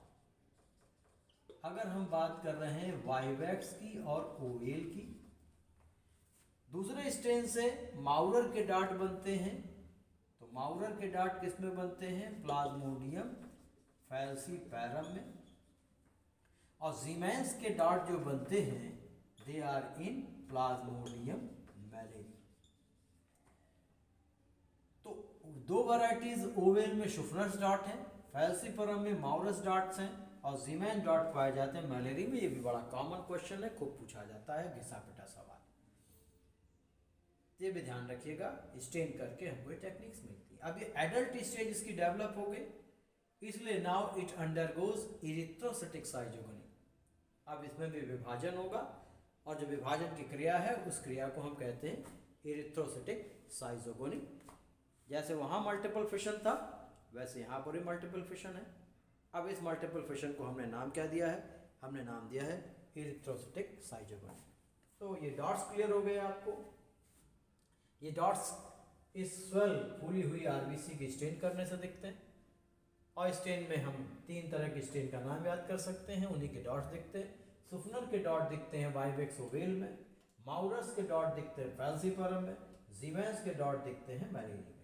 अगर हम बात कर रहे हैं वाइवैक्स की और ओवेल की, दूसरे स्ट्रेन से माउरर के डाट बनते हैं। तो माउरर के डाट किस में बनते हैं? प्लाज्मोडियम फैल्सीपैरम में। और जीमेंस के डाट जो बनते हैं दे आर इन प्लाज्मोडियम मैलेरी। तो दो वैरायटीज ओवेल में शुफनर्स डाट हैं, फैल्सीपैरम में माउरस डाट्स हैं और जीमेन डाट पाए जाते हैं मैलेरी में। ये भी बड़ा कॉमन क्वेश्चन है, खूब पूछा जाता है, घिसा पिटा सवाल। ये भी ध्यान रखिएगा, स्टेन करके हमको टेक्निक्स मिलती है। अब ये एडल्ट स्टेज इसकी डेवलप हो गई, इसलिए नाउ इट अंडरगोज इरिथ्रोसाइटिक साइजोगोनी। अब इसमें भी विभाजन होगा और जो विभाजन की क्रिया है उस क्रिया को हम कहते हैं इरिथ्रोसाइटिक साइजोगोनी। जैसे वहाँ मल्टीपल फिशन था वैसे यहाँ पर भी मल्टीपल फिशन है। अब इस मल्टीपल फिशन को हमने नाम क्या दिया है? हमने नाम दिया है इरिथ्रोसाइटिक साइजोगोनी। तो ये डॉट्स क्लियर हो गए आपको। ये डॉट्स इस स्वेल फूली हुई आरबीसी की स्टेन करने से दिखते हैं। और स्टेन में हम 3 तरह के स्टेन का नाम याद कर सकते हैं, उन्हीं के डॉट्स दिखते हैं। सुफनर के डॉट दिखते हैं वाइवेक्स ओवेल में, माउरस के डॉट दिखते हैं फैल्सीपैरम में, जीमेंस के डॉट दिखते हैं मैलेरी में।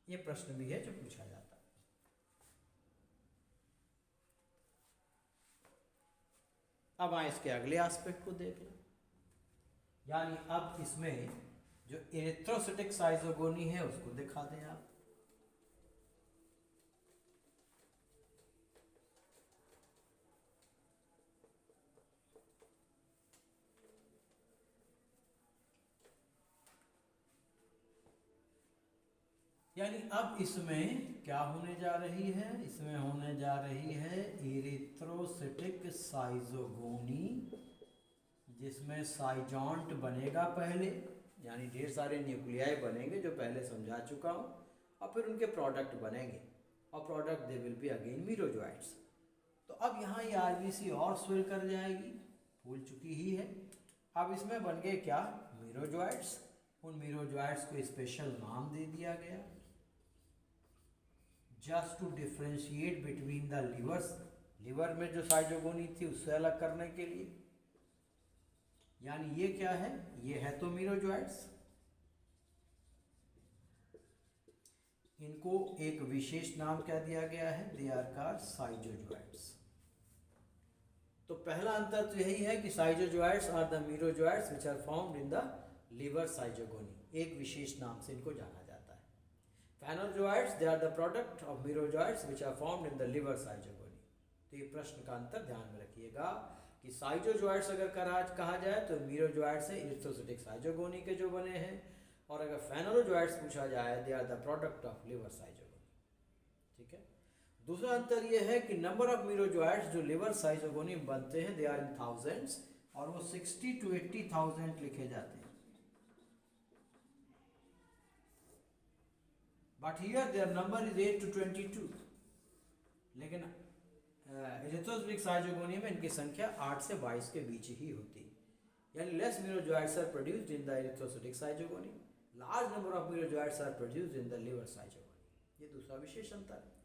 ये प्रश्न भी है जो पूछा जाता है। अब आए इसके अगले एस्पेक्ट को देख लें, यानी अब इसमें जो इरिथ्रोसाइटिक साइजोगोनी है उसको दिखा दें आप। यानी अब इसमें क्या होने जा रही है? इसमें होने जा रही है इरिथ्रोसाइटिक साइजोगोनी, जिसमें साइजॉन्ट बनेगा पहले, यानी ढेर सारे न्यूक्लियाई बनेंगे जो पहले समझा चुका हूँ, और फिर उनके प्रोडक्ट बनेंगे और product they will be again merozoites. तो अब यहाँ ये आरबीसी और स्वेल कर जाएगी, फूल चुकी ही है। अब इसमें बन गए क्या? मीरोजॉइट्स। उन मीरोजॉइट्स को स्पेशल नाम दे दिया गया just to differentiate between the livers. Liver में जो साइजोगोनी थी उससे अलग करने के लिए। यानी ये क्या है? ये है तो मीरोजॉइट्स। इनको एक विशेष नाम क्या दिया गया है? They are called schizozoites. तो पहला अंतर तो यही है कि schizozoites are the merozoites which are found in the liver schizogony. एक विशेष नाम से इनको जाना जाता है। Phanerozoites they are the product of merozoites which are found in the liver schizogony. तो ये प्रश्न का अंतर ध्यान में रखिएगा कि साइजोजॉइट्स अगर कहा जाए तो मीरोजॉइट्स है इरिथ्रोसाइटिक साइजोगोनी के जो बने हैं, और अगर फेनोजॉइट्स पूछा जाए they are the product of liver schizogony. ठीक है। दूसरा अंतर यह है कि नंबर ऑफ मीरोजॉइट्स जो लिवर साइजोगोनी में बनते हैं दे आर इन थाउजेंड्स, और वो 60 to 80,000 लिखे जाते हैं। But here their number is 8 to 22। लेकिन इरिथ्रोसाइटिक साइजोगोनी में इनकी संख्या 8 से 22 के बीच ही होती है। यानी less merozoites are produced in the erythrocytic schizogony, large number of merozoites are produced in the liver schizogony. ये दूसरा विशेष अंतर है।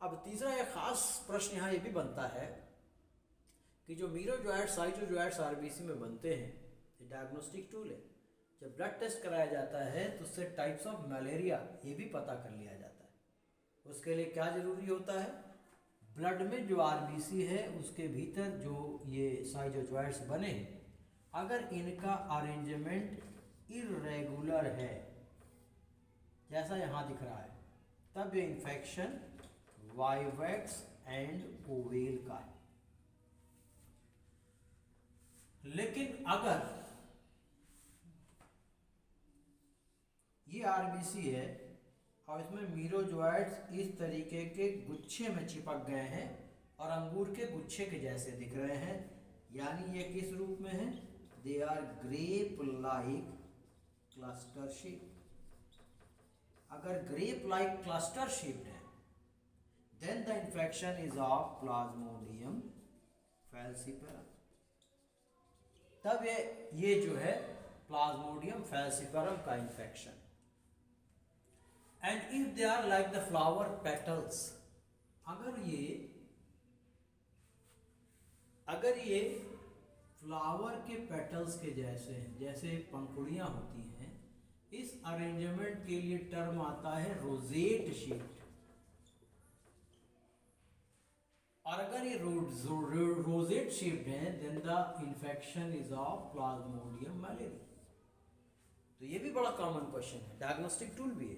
अब तीसरा एक खास प्रश्न यहाँ ये भी बनता है कि जो मीरोजॉइट्स साइजोजॉइट्स आरबीसी में बनते हैं, ये डायग्नोस्टिक टूल है। जब ब्लड टेस्ट कराया जाता है तो उससे टाइप्स ऑफ मलेरिया ये भी पता कर लिया जाता है। उसके लिए क्या जरूरी होता है? ब्लड में जो आरबीसी है उसके भीतर जो ये साइजोजॉइट्स बने, अगर इनका अरेंजमेंट इरेगुलर है जैसा यहाँ दिख रहा है, तब ये इन्फेक्शन वाइवेक्स एंड ओवेल का है। लेकिन अगर ये आरबीसी है और इसमें मीरोजॉइट्स इस तरीके के गुच्छे में चिपक गए हैं और अंगूर के गुच्छे के जैसे दिख रहे हैं, यानी ये किस रूप में है? They are grape like cluster shape. अगर ग्रेप लाइक क्लस्टर शेप्ड है, then the infection is of Plasmodium falciparum. तब ये जो है प्लाज्मोडियम फैल्सिपेरम का infection. And if they are like the flower petals, अगर ये फ्लावर के पेटल्स के जैसे हैं, जैसे पंखुड़ियां होती हैं, इस अरेंजमेंट के लिए टर्म आता है रोजेट शेप्ड। और अगर ये रोजेट शेप्ड है, then the infection is of Plasmodium malariae. तो ये भी बड़ा कॉमन क्वेश्चन है, डायग्नोस्टिक टूल भी है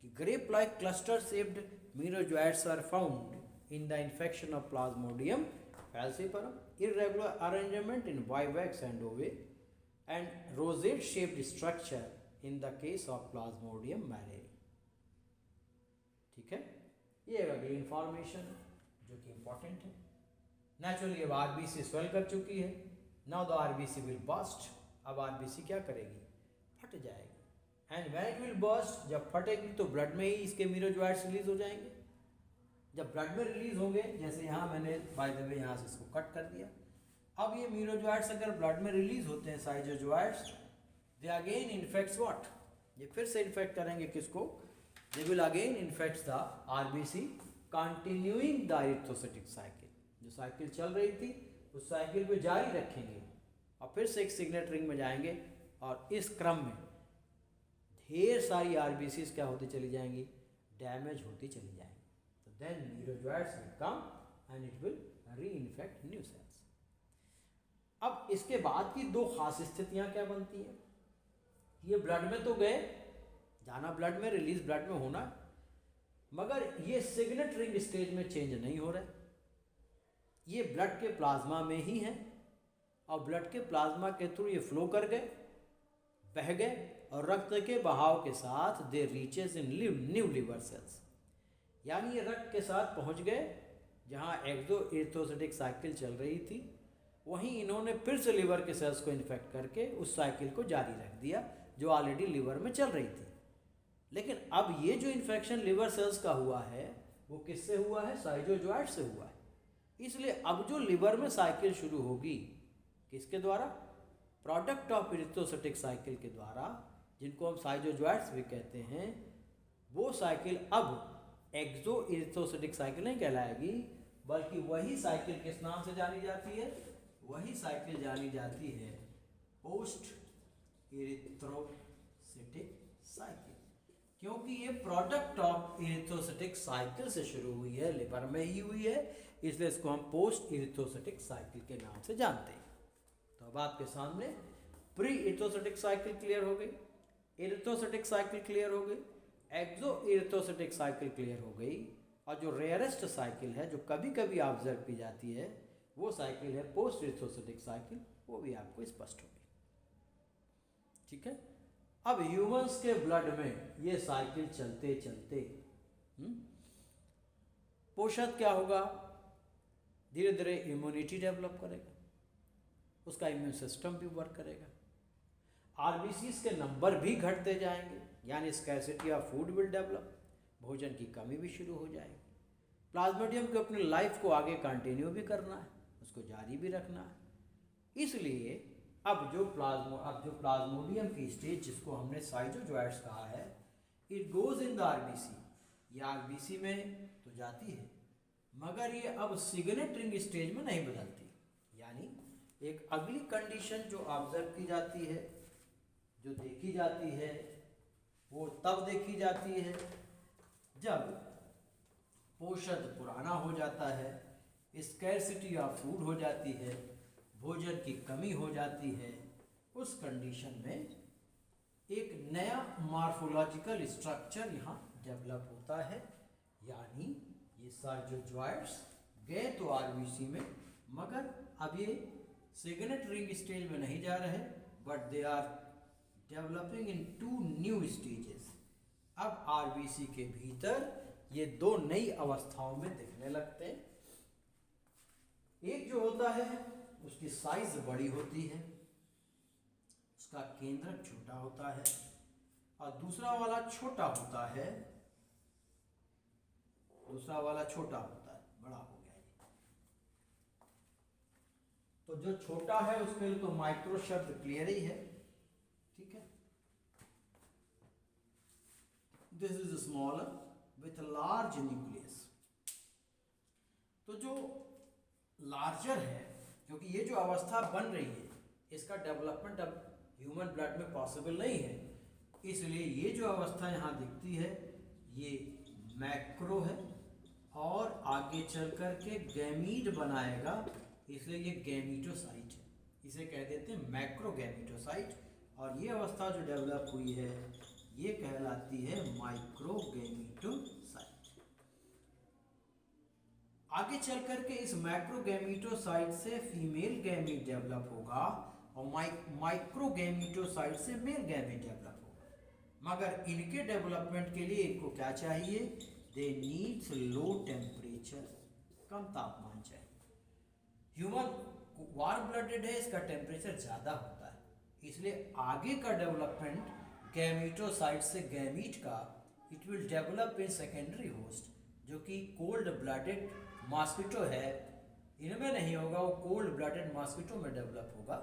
कि grape like cluster shaped merozoites are found in the infection of Plasmodium falciparum, irregular arrangement in vivax and ovate, and rosette shaped structure in the case of plasmodium malaria। ठीक है, ये अगली information जो कि important है। Naturally अब RBC swell कर चुकी है, now the RBC will burst. अब आरबीसी क्या करेगी, फट जाएगी। And when it will burst, जब फटेगी तो ब्लड में ही इसके मीरोजोइट्स रिलीज हो जाएंगे। जब ब्लड में रिलीज होंगे, जैसे यहाँ मैंने बाय द वे यहाँ से इसको कट कर दिया, अब ये मीरोजोइट्स अगर ब्लड में रिलीज होते हैं, साइजोजोइट्स, दे अगेन इन्फेक्ट्स व्हाट, ये फिर से इन्फेक्ट करेंगे किसको, they will again infects the RBC, continuing the erythrocytic cycle. जो साइकिल चल रही थी उस साइकिल को जारी रखेंगे और फिर से एक सिग्नल रिंग में जाएंगे, और इस क्रम में ढेर सारी आरबीसीज क्या होती चली जाएंगी, डैमेज होती चली जाएंगी। Then merozoites will come and it will reinfect new cells। अब इसके बाद की दो खास स्थितियां क्या बनती हैं, ये ब्लड में तो गए, जाना ब्लड में, रिलीज ब्लड में होना, मगर ये सिग्नल रिंग स्टेज में चेंज नहीं हो रहा, ये ब्लड के प्लाज्मा में ही है, और ब्लड के प्लाज्मा के थ्रू ये फ्लो कर गए, बह गए, और रक्त के बहाव के साथ दे रीचेस इन न्यू लिवर सेल्स, यानी ये रक्त के साथ पहुंच गए जहां एक्सो एरिथ्रोसाइटिक साइकिल चल रही थी, वहीं इन्होंने फिर से लिवर के सेल्स को इन्फेक्ट करके उस साइकिल को जारी रख दिया जो ऑलरेडी लिवर में चल रही थी। लेकिन अब ये जो इन्फेक्शन लिवर सेल्स का हुआ है वो किससे हुआ है, साइजोजोइट से हुआ है। इसलिए अब जो लिवर में साइकिल शुरू होगी, किसके द्वारा, प्रोडक्ट ऑफ एरिथ्रोसाइटिक साइकिल के द्वारा, जिनको हम साइजोजोइट्स भी कहते हैं, वो साइकिल अब एक्सो एरिथ्रोसाइटिक साइकिल नहीं कहलाएगी, बल्कि वही साइकिल किस नाम से जानी जाती है, वही साइकिल जानी जाती है पोस्ट एरिथ्रोसाइटिक साइकिल, क्योंकि ये प्रोडक्ट ऑफ एरिथ्रोसाइटिक साइकिल से शुरू हुई है, लिवर में ही हुई है, इसलिए इसको हम पोस्ट एरिथ्रोसाइटिक साइकिल के नाम से जानते हैं। तो अब आपके सामने प्री एरिथ्रोसाइटिक साइकिल क्लियर हो गई, एरिथ्रोसाइटिक साइकिल क्लियर हो गई, एक्सो एरिथ्रोसाइटिक साइकिल क्लियर हो गई, और जो रेयरेस्ट साइकिल है जो कभी कभी ऑब्जर्व की जाती है वो साइकिल है पोस्ट एरिथ्रोसाइटिक साइकिल, वो भी आपको स्पष्ट हो गई। ठीक है, अब ह्यूमंस के ब्लड में ये साइकिल चलते चलते पोषक क्या होगा, धीरे धीरे इम्यूनिटी डेवलप करेगा, उसका इम्यून सिस्टम भी वर्क करेगा, आरबीसीज के नंबर भी घटते जाएंगे, यानी scarcity of food will develop, भोजन की कमी भी शुरू हो जाएगी। प्लाज्मोडियम को अपनी लाइफ को आगे कंटिन्यू भी करना है, उसको जारी भी रखना है। इसलिए अब जो प्लाज्मोडियम की स्टेज, जिसको हमने साइजोजोइट्स कहा है, it goes in the RBC, ये आरबीसी में तो जाती है, मगर ये अब सिग्नल रिंग स्टेज में नहीं बदलती। यानी एक अगली कंडीशन जो ऑब्जर्व की जाती है, जो देखी जाती है, वो तब देखी जाती है जब पोषण पुराना हो जाता है, स्कैरसिटी ऑफ फूड हो जाती है, भोजन की कमी हो जाती है। उस कंडीशन में एक नया मॉर्फोलॉजिकल स्ट्रक्चर यहाँ डेवलप होता है, यानी ये साइजोजोइट्स गए तो आरबीसी में, मगर अब ये सिग्नल रिंग स्टेज में नहीं जा रहे, but they are developing into new stages. अब आरबीसी के भीतर ये दो नई अवस्थाओं में दिखने लगते हैं। एक जो होता है उसकी साइज बड़ी होती है, उसका केंद्रक छोटा होता है, और दूसरा वाला छोटा होता है, दूसरा वाला छोटा होता है, बड़ा हो गया ये। तो जो छोटा है उसके लिए तो माइक्रो शब्द क्लियर ही है, ठीक है। This is smaller with large nucleus. तो जो लार्जर है, क्योंकि ये जो अवस्था बन रही है इसका डेवलपमेंट अब ह्यूमन ब्लड में पॉसिबल नहीं है, इसलिए ये जो अवस्था यहाँ दिखती है ये मैक्रो है और आगे चल कर के गैमीट बनाएगा, इसलिए ये गैमीटोसाइट है, इसे कह देते हैं मैक्रो गैमीटोसाइट। और ये अवस्था जो डेवलप हुई है ये कहलाती है माइक्रो गैमीटोसाइट। आगे चल कर के इस मैक्रो गैमीटोसाइट से फीमेल गैमीट डेवलप होगा और माइक्रो गैमीटोसाइट से मेल गैमीट डेवलप होगा, मगर इनके डेवलपमेंट के लिए इनको क्या चाहिए, दे नीड्स लो टेम्परेचर, कम तापमान चाहिए। ह्यूमन वार्म ब्लडेड है, इसका टेम्परेचर ज़्यादा होता है, इसलिए आगे का डेवलपमेंट गैमीटोसाइट से गैमीट का it will develop in secondary host, जो कि कोल्ड ब्लडेड मॉस्किटो है, इनमें नहीं होगा, वो कोल्ड ब्लडेड मॉस्किटो में डेवलप होगा,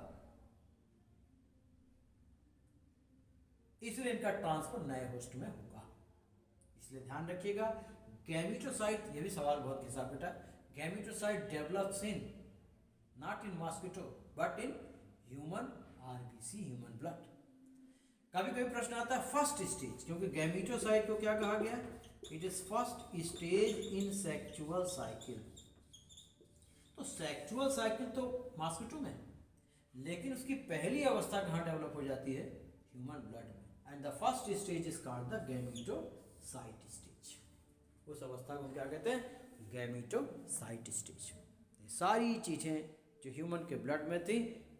इसलिए इनका ट्रांसफर नए होस्ट में होगा। इसलिए ध्यान रखिएगा गैमीटोसाइट, ये भी सवाल बहुत घिसा बेटा, gametocyte develops in not in mosquito but in human RBC, human blood. कभी कभी प्रश्न आता है फर्स्ट स्टेज, क्योंकि गैमीटोसाइट को क्या कहा गया, it is first stage in sexual cycle. तो सेक्सुअल साइकिल तो मॉस्किटो में, लेकिन उसकी पहली अवस्था कहाँ डेवलप हो जाती है, ह्यूमन ब्लड में, and the first stage is called the gametocyte stage. उस अवस्था को क्या कहते हैं, गैमीटोसाइट स्टेज। ये सारी चीजें जो ह्यूमन के ब्लड में थी,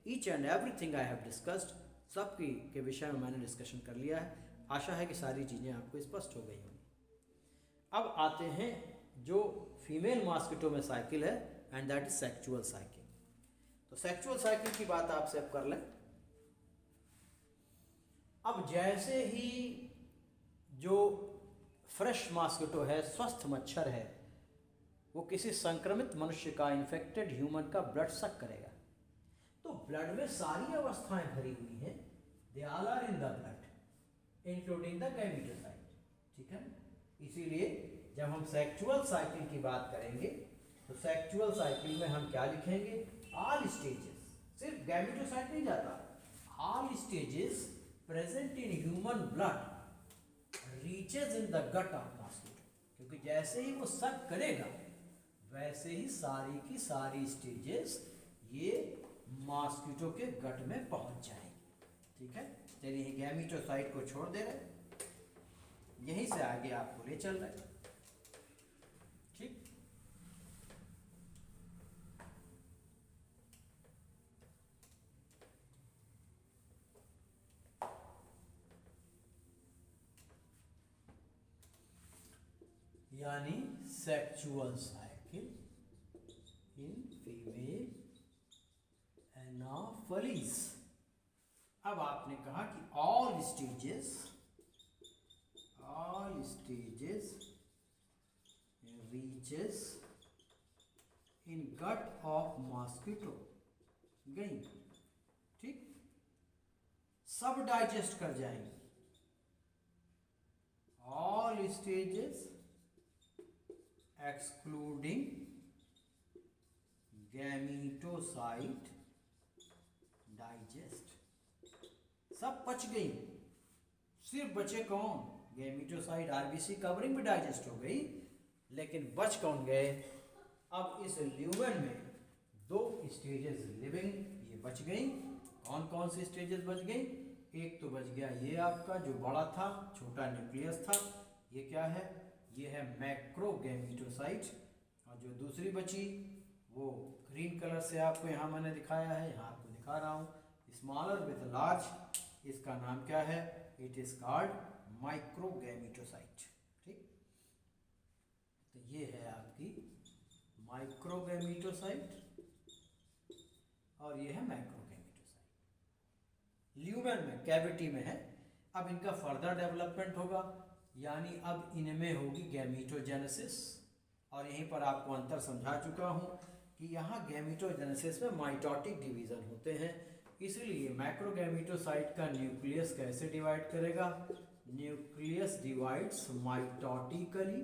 each and everything I have discussed, सबकी के विषय में मैंने डिस्कशन कर लिया है। आशा है कि सारी चीज़ें आपको स्पष्ट हो गई होंगी। अब आते हैं जो फीमेल मॉस्किटो में साइकिल है, and that is sexual cycle. तो सेक्सुअल साइकिल की बात आपसे अब कर लें। अब जैसे ही जो फ्रेश मॉस्किटो है, स्वस्थ मच्छर है, वो किसी संक्रमित मनुष्य का, इन्फेक्टेड ह्यूमन का ब्लड सक करेगा, तो ब्लड में सारी अवस्थाएं भरी हुई हैं, they all are in the blood including the gametocyte, ठीक है। इसीलिए जब हम सेक्सुअल साइकिल की बात करेंगे तो सेक्सुअल साइकिल में हम क्या लिखेंगे, ऑल स्टेजेस, सिर्फ गैमीटोसाइट नहीं जाता, all stages present in human blood reaches in the gut of mosquito, क्योंकि जैसे ही वो सक करेगा वैसे ही सारी की सारी स्टेजेस ये मॉस्किटो के गट में पहुंच जाएंगे, ठीक है। चलिए गैमीटोसाइट को छोड़ दे रहे, यहीं से आगे आपको ले चल रहे, ठीक। यानी sexual cycle in female Anopheles. अब आपने कहा कि all stages reaches in gut of mosquito गई, ठीक, सब डाइजेस्ट कर जाएंगे, all stages excluding gametocyte digest, सब पच गई, सिर्फ बचे कौन, गैमीटोसाइट, आरबीसी कवरिंग भी डाइजेस्ट हो गई, लेकिन बच कौन गए, अब इस ल्यूमेन में दो स्टेजेस लिविंग ये बच गई। कौन कौन सी स्टेजेस बच गई, एक तो बच गया ये आपका जो बड़ा था, छोटा न्यूक्लियस था, ये क्या है, ये है मैक्रो गैमीटोसाइट, और जो दूसरी बची वो ग्रीन कलर से आपको यहाँ मैंने दिखाया है, यहाँ आपको दिखा रहा हूँ, स्मॉलर विथ लार्ज, इसका नाम क्या है, इट इज कॉल्ड माइक्रो गैमीटोसाइट, ठीक। तो ये है आपकी माइक्रो गैमीटोसाइट और ये है मैक्रो गैमीटोसाइट, ल्यूमेन में कैविटी में है। अब इनका फर्दर डेवलपमेंट होगा, यानी अब इनमें होगी गैमीटोजेनेसिस। और यहीं पर आपको अंतर समझा चुका हूँ कि यहाँ गैमीटोजेनेसिस में माइटोटिक डिवीज़न होते हैं, इसलिए मैक्रोगैमीटोसाइट का न्यूक्लियस कैसे डिवाइड करेगा, न्यूक्लियस डिवाइड्स माइटोटिकली।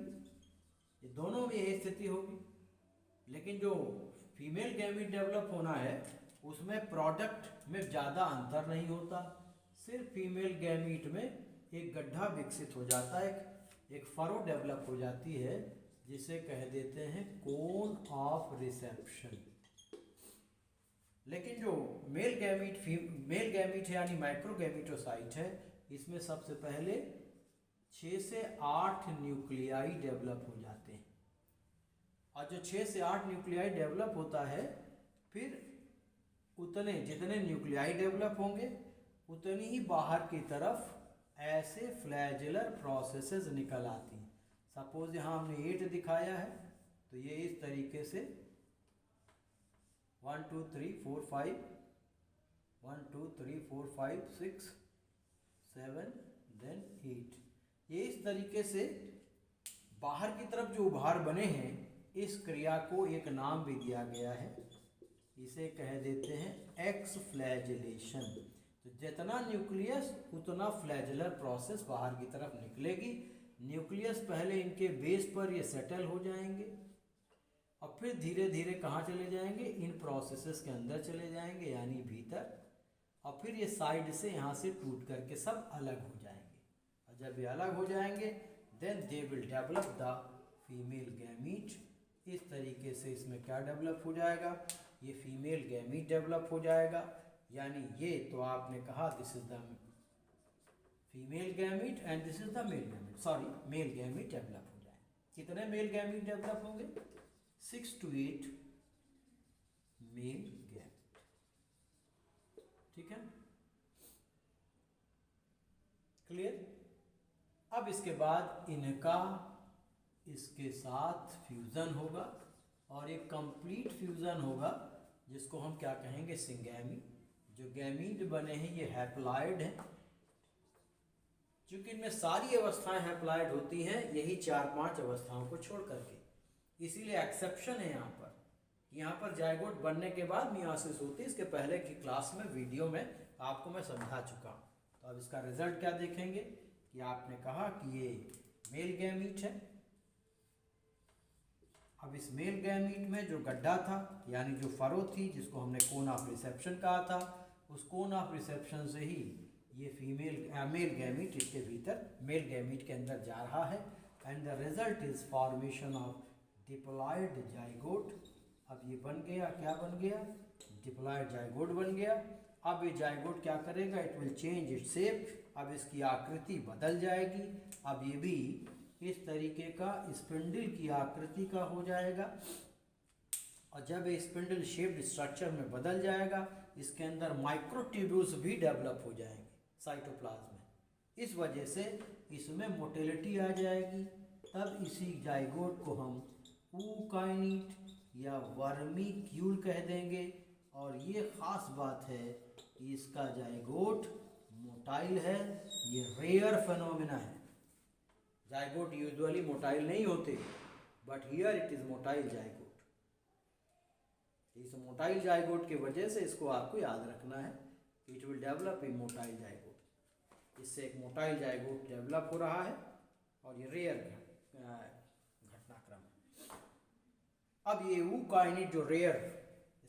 ये दोनों में यही स्थिति होगी। लेकिन जो फीमेल गैमीट डेवलप होना है उसमें प्रोडक्ट में ज़्यादा अंतर नहीं होता, सिर्फ फीमेल गैमीट में एक गड्ढा विकसित हो जाता है, एक फरो डेवलप हो जाती है, जिसे कह देते हैं कोन ऑफ रिसेप्शन। लेकिन जो मेल गैमीट है यानी माइक्रोगैमीटोसाइट है, इसमें सबसे पहले 6 से 8 न्यूक्लियाई डेवलप हो जाते हैं। और जो 6 से 8 न्यूक्लियाई डेवलप होता है, फिर जितने न्यूक्लियाई डेवलप होंगे उतनी ही बाहर की तरफ ऐसे फ्लैजेलर प्रोसेसेस निकल आती हैं। सपोज यहाँ हमने 8 दिखाया है, तो ये इस तरीके से 1 2 3 4 5 1 2 3 4 5 6 7 देन 8, ये इस तरीके से बाहर की तरफ जो उभार बने हैं, इस क्रिया को एक नाम भी दिया गया है, इसे कह देते हैं एक्स फ्लैजिलेशन। तो जितना न्यूक्लियस उतना फ्लैजिलर प्रोसेस बाहर की तरफ निकलेगी। न्यूक्लियस पहले इनके बेस पर ये सेटल हो जाएंगे और फिर धीरे धीरे कहाँ चले जाएंगे, इन प्रोसेसेस के अंदर चले जाएंगे यानी भीतर, और फिर ये साइड से यहाँ से टूट करके सब अलग हो जाएंगे। और जब ये अलग हो जाएंगे then they will develop the female gamete. इस तरीके से इसमें क्या डेवलप हो जाएगा, ये फीमेल गैमीट डेवलप हो जाएगा। यानी ये तो आपने कहा this is the female gamete and this is the male gamete, sorry male gamete develop हो जाए। कितने मेल गैमीट डेवलप होंगे, 6 to 8 मेल गैमीट, ठीक है, क्लियर। अब इसके बाद इनका इसके साथ फ्यूजन होगा और एक कंप्लीट फ्यूजन होगा, जिसको हम क्या कहेंगे, सिंगैमी। जो गैमीट बने हैं ये हैप्लॉइड हैं, क्योंकि इनमें सारी अवस्थाएं हैप्लॉइड होती हैं, यही 4-5 अवस्थाओं को छोड़ करके, इसीलिए एक्सेप्शन है यहाँ पर। यहाँ पर जायगोट बनने के बाद मियोसिस होती है, इसके पहले की क्लास में वीडियो में आपको मैं समझा चुका हूँ। तो अब इसका रिजल्ट क्या देखेंगे कि आपने कहा कि ये मेल गैमीट है। अब इस मेल गैमीट में जो गड्ढा था यानी जो फरो थी, जिसको हमने कोन ऑफ रिसेप्शन कहा था, उस कोन ऑफ रिसेप्शन से ही ये मेल गैमीट इसके भीतर मेल गैमीट के अंदर जा रहा है, and the result is formation of diploid zygote. अब ये बन गया, क्या बन गया, डिप्लॉयड जाइगोट बन गया। अब ये जाइगोट क्या करेगा, it will change its shape, अब इसकी आकृति बदल जाएगी। अब ये भी इस तरीके का स्पिंडल की आकृति का हो जाएगा, और जब ये स्पिंडल शेप्ड स्ट्रक्चर में बदल जाएगा, इसके अंदर माइक्रोट्यूब्यूल्स भी डेवलप हो जाएंगे साइटोप्लाज्म में। इस वजह से इसमें मोटिलिटी आ जाएगी। तब इसी जाइगोट को हम ऊकाइनिट या वर्मीक्यूल कह देंगे। और ये ख़ास बात है कि इसका जाइगोट मोटाइल है, ये रेयर फेनोमेना है। जाइगोट यूजुअली मोटाइल नहीं होते, but here it is motile zygote. इस मोटाइल जाइगोट की वजह से इसको आपको याद रखना है, it will develop in motile zygote. इससे एक मोटाइल जाइगोट डेवलप हो रहा है और ये रेयर घटनाक्रम है। अब ये ऊकाइनिट जो रेयर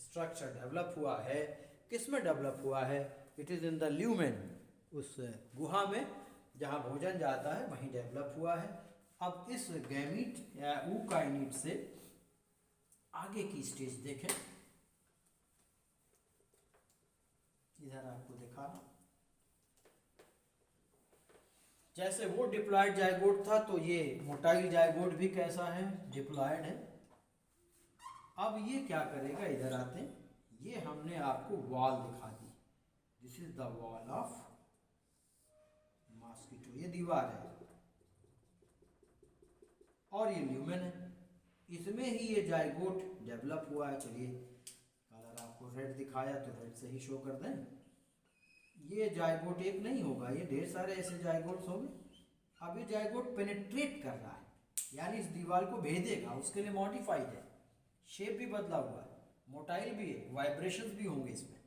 स्ट्रक्चर डेवलप हुआ है, किस में डेवलप हुआ है, it is in the lumen, उस गुहा में जहाँ भोजन जाता है वहीं डेवलप हुआ है। अब इस गैमीट या ऊकाइनिट से आगे की स्टेज देखें, इधर आपको दिखा, जैसे वो डिप्लॉयड जाइगोट था तो ये मोटाइल जाइगोट भी कैसा है, डिप्लॉयड है। अब ये क्या करेगा, इधर आते हैं, ये हमने आपको वॉल दिखा दी, this is the wall of mosquito, ये दीवार है और ये ल्यूमेन है, इसमें ही ये जाइगोट डेवलप हुआ है। चलिए कलर आपको रेड दिखाया तो रेड से ही शो कर दें, ये जाइगोट एक नहीं होगा, ये ढेर सारे ऐसे जाइगोट्स होंगे। अब ये जाइगोट पेनिट्रेट कर रहा है, यानी इस दीवार को भेदेगा, उसके लिए मॉडिफाइड है, शेप भी बदला हुआ है, मोटाइल भी है, वाइब्रेशंस भी होंगे इसमें।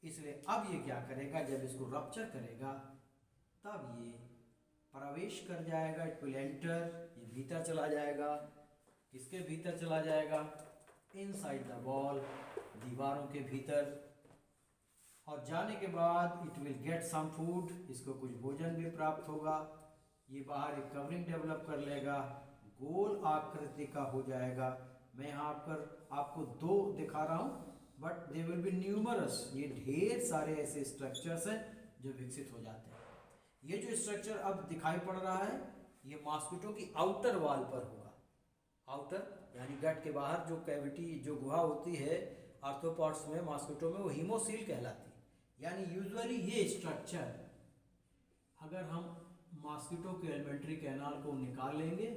इसलिए अब ये क्या करेगा, जब इसको रप्चर करेगा तब ये प्रवेश कर जाएगा, इट विल एंटर, ये भीतर चला जाएगा। किसके भीतर चला जाएगा? इनसाइड द वॉल, दीवारों के भीतर। और जाने के बाद it will get some food, इसको कुछ भोजन भी प्राप्त होगा। ये बाहर एक कवरिंग डेवलप कर लेगा, गोल आकृति का हो जाएगा। मैं यहाँ पर आपको दो दिखा रहा हूँ, but they will B numerous. ये ढेर सारे ऐसे स्ट्रक्चर्स हैं जो विकसित हो जाते हैं। ये जो स्ट्रक्चर अब दिखाई पड़ रहा है, ये मॉस्किटो की आउटर वॉल पर होगा। आउटर यानी गट के बाहर जो कैविटी, जो गुहा होती है आर्थ्रोपॉड्स में, मॉस्किटो में, वो हीमोसील कहलाती है। यानी यूजुअली ये स्ट्रक्चर, अगर हम मॉस्किटो के एलिमेंट्री कैनाल को निकाल लेंगे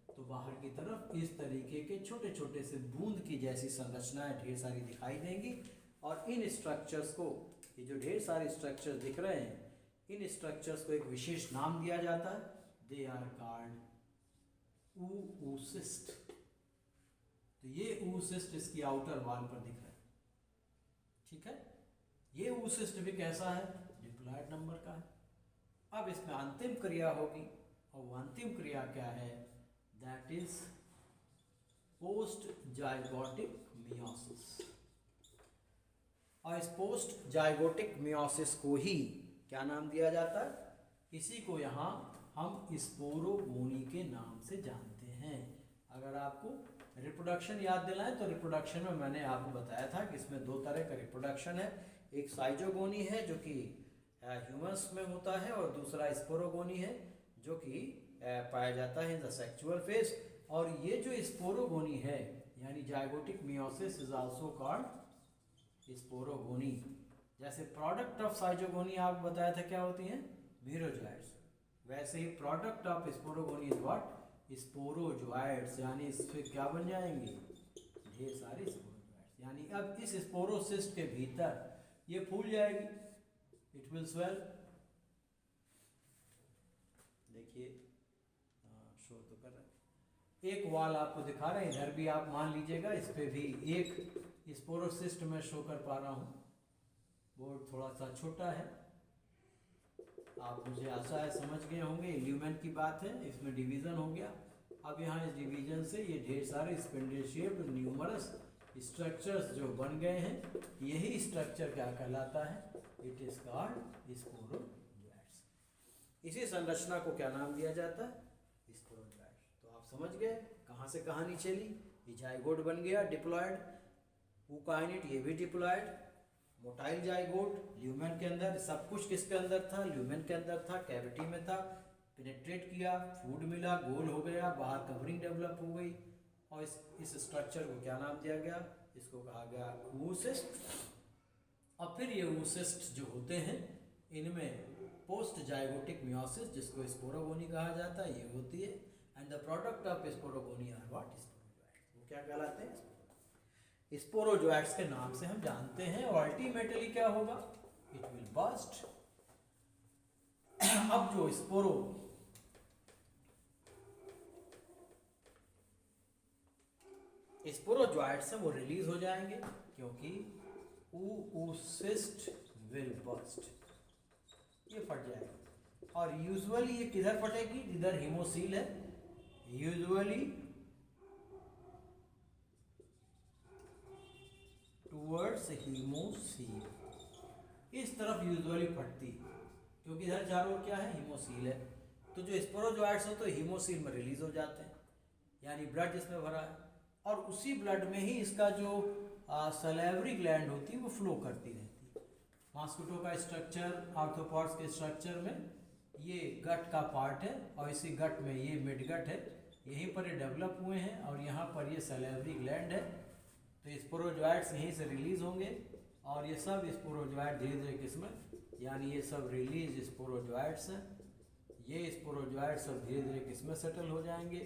तो बाहर की तरफ इस तरीके के छोटे छोटे से बूंद की जैसी संरचनाएं ढेर सारी दिखाई देंगी। और इन स्ट्रक्चर्स को, ये जो ढेर सारे स्ट्रक्चर्स दिख रहे हैं, इन स्ट्रक्चर्स को एक विशेष नाम दिया जाता है, दे आर कॉल्ड oocyst। तो ये oocyst इसकी आउटर वॉल पर दिख रहा है, ठीक है। ये oocyst भी कैसा है? डिप्लॉयड नंबर का है। अब इसमें अंतिम क्रिया होगी, और वो अंतिम क्रिया क्या है? That is post zygotic meiosis. और इस पोस्ट जाइगोटिक मियोसिस को ही क्या नाम दिया जाता है? इसी को यहाँ हम स्पोरोगोनी के नाम से जानते हैं। अगर आपको रिप्रोडक्शन याद दिलाएं तो रिप्रोडक्शन में मैंने आपको बताया था कि इसमें दो तरह का रिप्रोडक्शन है। एक साइजोगोनी है जो कि ह्यूमंस में होता है, और दूसरा स्पोरोगोनी है जो कि पाया जाता है इन द सेक्सुअल फेज। और ये जो स्पोरोगोनी है, यानी zygotic meiosis is also called sporogony. जैसे प्रोडक्ट ऑफ साइजोगोनी आपको बताया था क्या होती हैं? मीरोजोइड्स। वैसे ही product of sporogony is what? Sporozoites. यानी इससे क्या बन जाएंगे? ढेर सारे स्पोरोजोइड्स। यानी अब इस स्पोरोसिस्ट के भीतर ये फूल जाएगी, इट विल स्वेल। देखिए शो तो कर रहा है। एक वॉल आपको दिखा रहे हैं, इधर भी आप मान लीजिएगा, इस पे भी एक स्पोरोसिस्ट में शो कर पा रहा हूँ। बोर्ड थोड़ा सा छोटा है, आप मुझे आशा है समझ गए होंगे। ल्यूमेन की बात है, इसमें डिवीजन हो गया। अब यहाँ इस डिवीजन से ये ढेर सारे स्पिंडल शेप्ड न्यूमरस स्ट्रक्चर्स जो बन गए हैं, यही स्ट्रक्चर क्या कहलाता है? It is called sporozoites. इसी संरचना को क्या नाम दिया जाता है? स्पोरोजोइड्स। तो आप समझ गए कहाँ से कहानी चली। ये जाइगोट बन गया डिप्लॉयड, यूकाइनेट ये भी डिप्लॉयड, मोटाइल जाइगोट ल्यूमेन के अंदर। सब कुछ किसके अंदर था? ल्यूमेन के अंदर था, कैविटी में था। पेनिट्रेट किया, फूड मिला, गोल हो गया, बाहर कवरिंग डेवलप हो गई, और इस स्ट्रक्चर को क्या नाम दिया गया? इसको कहा गया oocyst। और फिर ये oocyst जो होते हैं, इनमें पोस्ट जाइगोटिक मियोसिस, जिसको स्पोरोगोनी कहा जाता है, ये होती है। And the product of sporogony are what? Sporozoites. वो क्या कहलाते हैं? स्पोरोजोइड्स के नाम से हम जानते हैं। और अल्टीमेटली क्या होगा? It will burst. अब जो स्पोरोजोइड्स हैं वो रिलीज हो जाएंगे, क्योंकि oocyst विल बर्स्ट, ये फट जाएगा। और यूजुअली ये किधर फटेगी? जिधर हीमोसील है, यूजुअली टूवर्ड्स हीमोसील, इस तरफ यूजुअली फटती, क्योंकि इधर चारों ओर क्या है? हीमोसील है। तो जो स्पोरोजोइड्स हैं तो हीमोसील में रिलीज हो जाते हैं, यानी ब्लड जिसमें भरा है, और उसी ब्लड में ही इसका जो सलेवरी ग्लैंड होती है वो फ्लो करती रहती है। मॉस्किटो का स्ट्रक्चर, आर्थ्रोपॉड्स के स्ट्रक्चर में ये गट का पार्ट है, और इसी गट में ये मिडगट है, यहीं पर ये डेवलप हुए हैं, और यहाँ पर ये सलेवरी ग्लैंड है। तो स्पोरोजोइड्स यहीं से रिलीज होंगे, और ये सब स्पोरोजोइड धीरे धीरे किस्में, यानी ये सब रिलीज स्पोरोजोइड्स हैं। ये स्पोरोजोइड्स सब धीरे धीरे किस्में सेटल हो जाएंगे?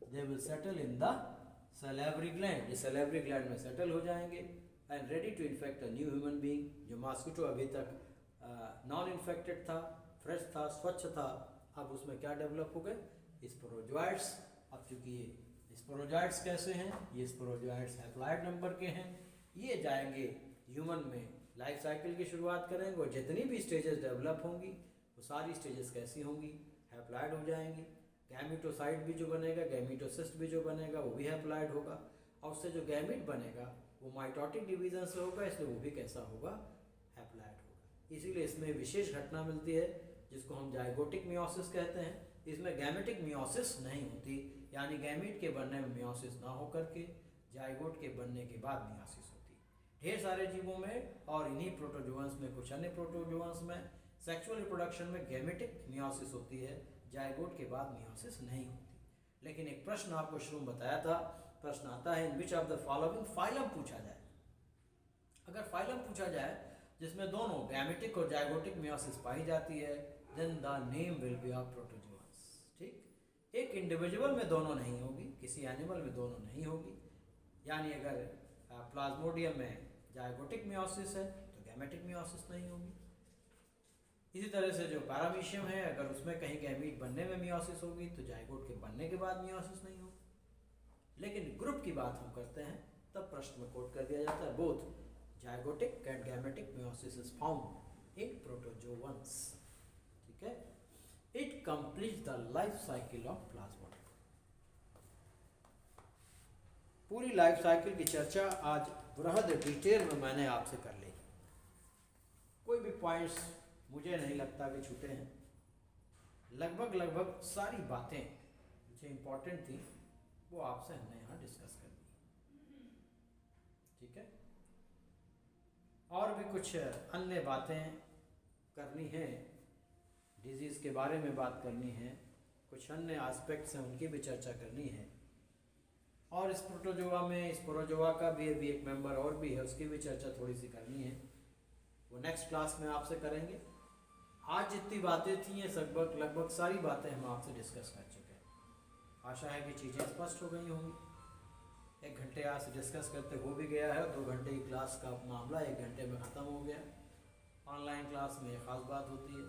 They will settle in the salivary gland. ये सलेवरी ग्लैंड में सेटल हो जाएंगे and ready to infect a new human being. जो मॉस्किटो अभी तक नॉन इन्फेक्टेड था, फ्रेश था, स्वच्छ था। अब उसमें क्या डेवलप हो गए, स्पोरोजोइट्स। अब चूंकि ये स्पोरोजोइट्स कैसे हैं, ये स्पोरोजोइट्स हैप्लॉइड नंबर के हैं, ये जाएंगे ह्यूमन में, लाइफ साइकिल की शुरुआत करेंगे और जितनी भी स्टेजेस डेवलप होंगी वो सारी स्टेजेस कैसी होंगी, हैप्लॉइड हो जाएंगी। गैमेटोसाइट भी जो बनेगा, गैमेटोसिस्ट भी जो बनेगा वो भी हैप्लॉइड होगा, और उससे जो गैमेट बनेगा वो माइटोटिक डिवीजन से होगा, इसलिए वो भी कैसा होगा, हैप्लॉइड होगा। इसीलिए इसमें विशेष घटना मिलती है जिसको हम जाइगोटिक मियोसिस कहते हैं। इसमें गैमेटिक मियोसिस नहीं होती, यानी गैमेट के बनने में मियोसिस ना होकर के जाइगोट के बनने के बाद मियोसिस होती है ढेर सारे जीवों में। और इन्हीं प्रोटोजोअन्स में, कुछ अन्य प्रोटोजोअन्स में सेक्सुअल रिप्रोडक्शन में गैमेटिक मियोसिस होती है, जाइगोट के बाद मियोसिस नहीं होती। लेकिन एक प्रश्न आपको शुरू में बताया था, प्रश्न आता है in which of the following phylum पूछा जाए। अगर फाइलम पूछा जाए जिसमें दोनों गैमेटिक और जाइगोटिक मियोसिस पाई जाती है, then the name will be of protozoans. ठीक, एक इंडिविजुअल में दोनों नहीं होगी, किसी एनिमल में दोनों नहीं होगी। यानी अगर प्लाज्मोडियम में जाइगोटिक मियोसिस है तो गैमेटिक मियोसिस नहीं होगी। इसी तरह से जो पैरामीशियम है, अगर उसमें कहीं गैमीट बनने में मियोसिस होगी तो जाइगोट के बनने के बाद मियोसिस नहीं होगी। लेकिन ग्रुप की बात हम करते हैं तब प्रश्न में कोट कर दिया जाता है, both zygotic and gametic meiosis is found in protozoans. ठीक है, it completes the life cycle of Plasmodium. पूरी लाइफ साइकिल की चर्चा आज बृहद डिटेल में मैंने आपसे कर ली। कोई भी पॉइंट्स मुझे नहीं लगता कि छूटे हैं। लगभग सारी बातें जो इम्पोर्टेंट थी वो आपसे हमने यहाँ डिस्कस कर दी। ठीक है, और भी कुछ अन्य बातें करनी है, डिजीज़ के बारे में बात करनी है, कुछ अन्य एस्पेक्ट्स हैं उनकी भी चर्चा करनी है। और इस प्रोटोजोआ में स्पोरोजोआ का भी एक मेंबर और भी है, उसकी भी चर्चा थोड़ी सी करनी है, वो नेक्स्ट क्लास में आपसे करेंगे। आज जितनी बातें थी ये लगभग सारी बातें हम आपसे डिस्कस कर चुके हैं। आशा है कि चीज़ें स्पष्ट हो गई होंगी। 1 घंटे आज से डिस्कस करते हो भी गया है, 2 घंटे की क्लास का मामला 1 घंटे में ख़त्म हो गया। ऑनलाइन क्लास में ख़ास बात होती है।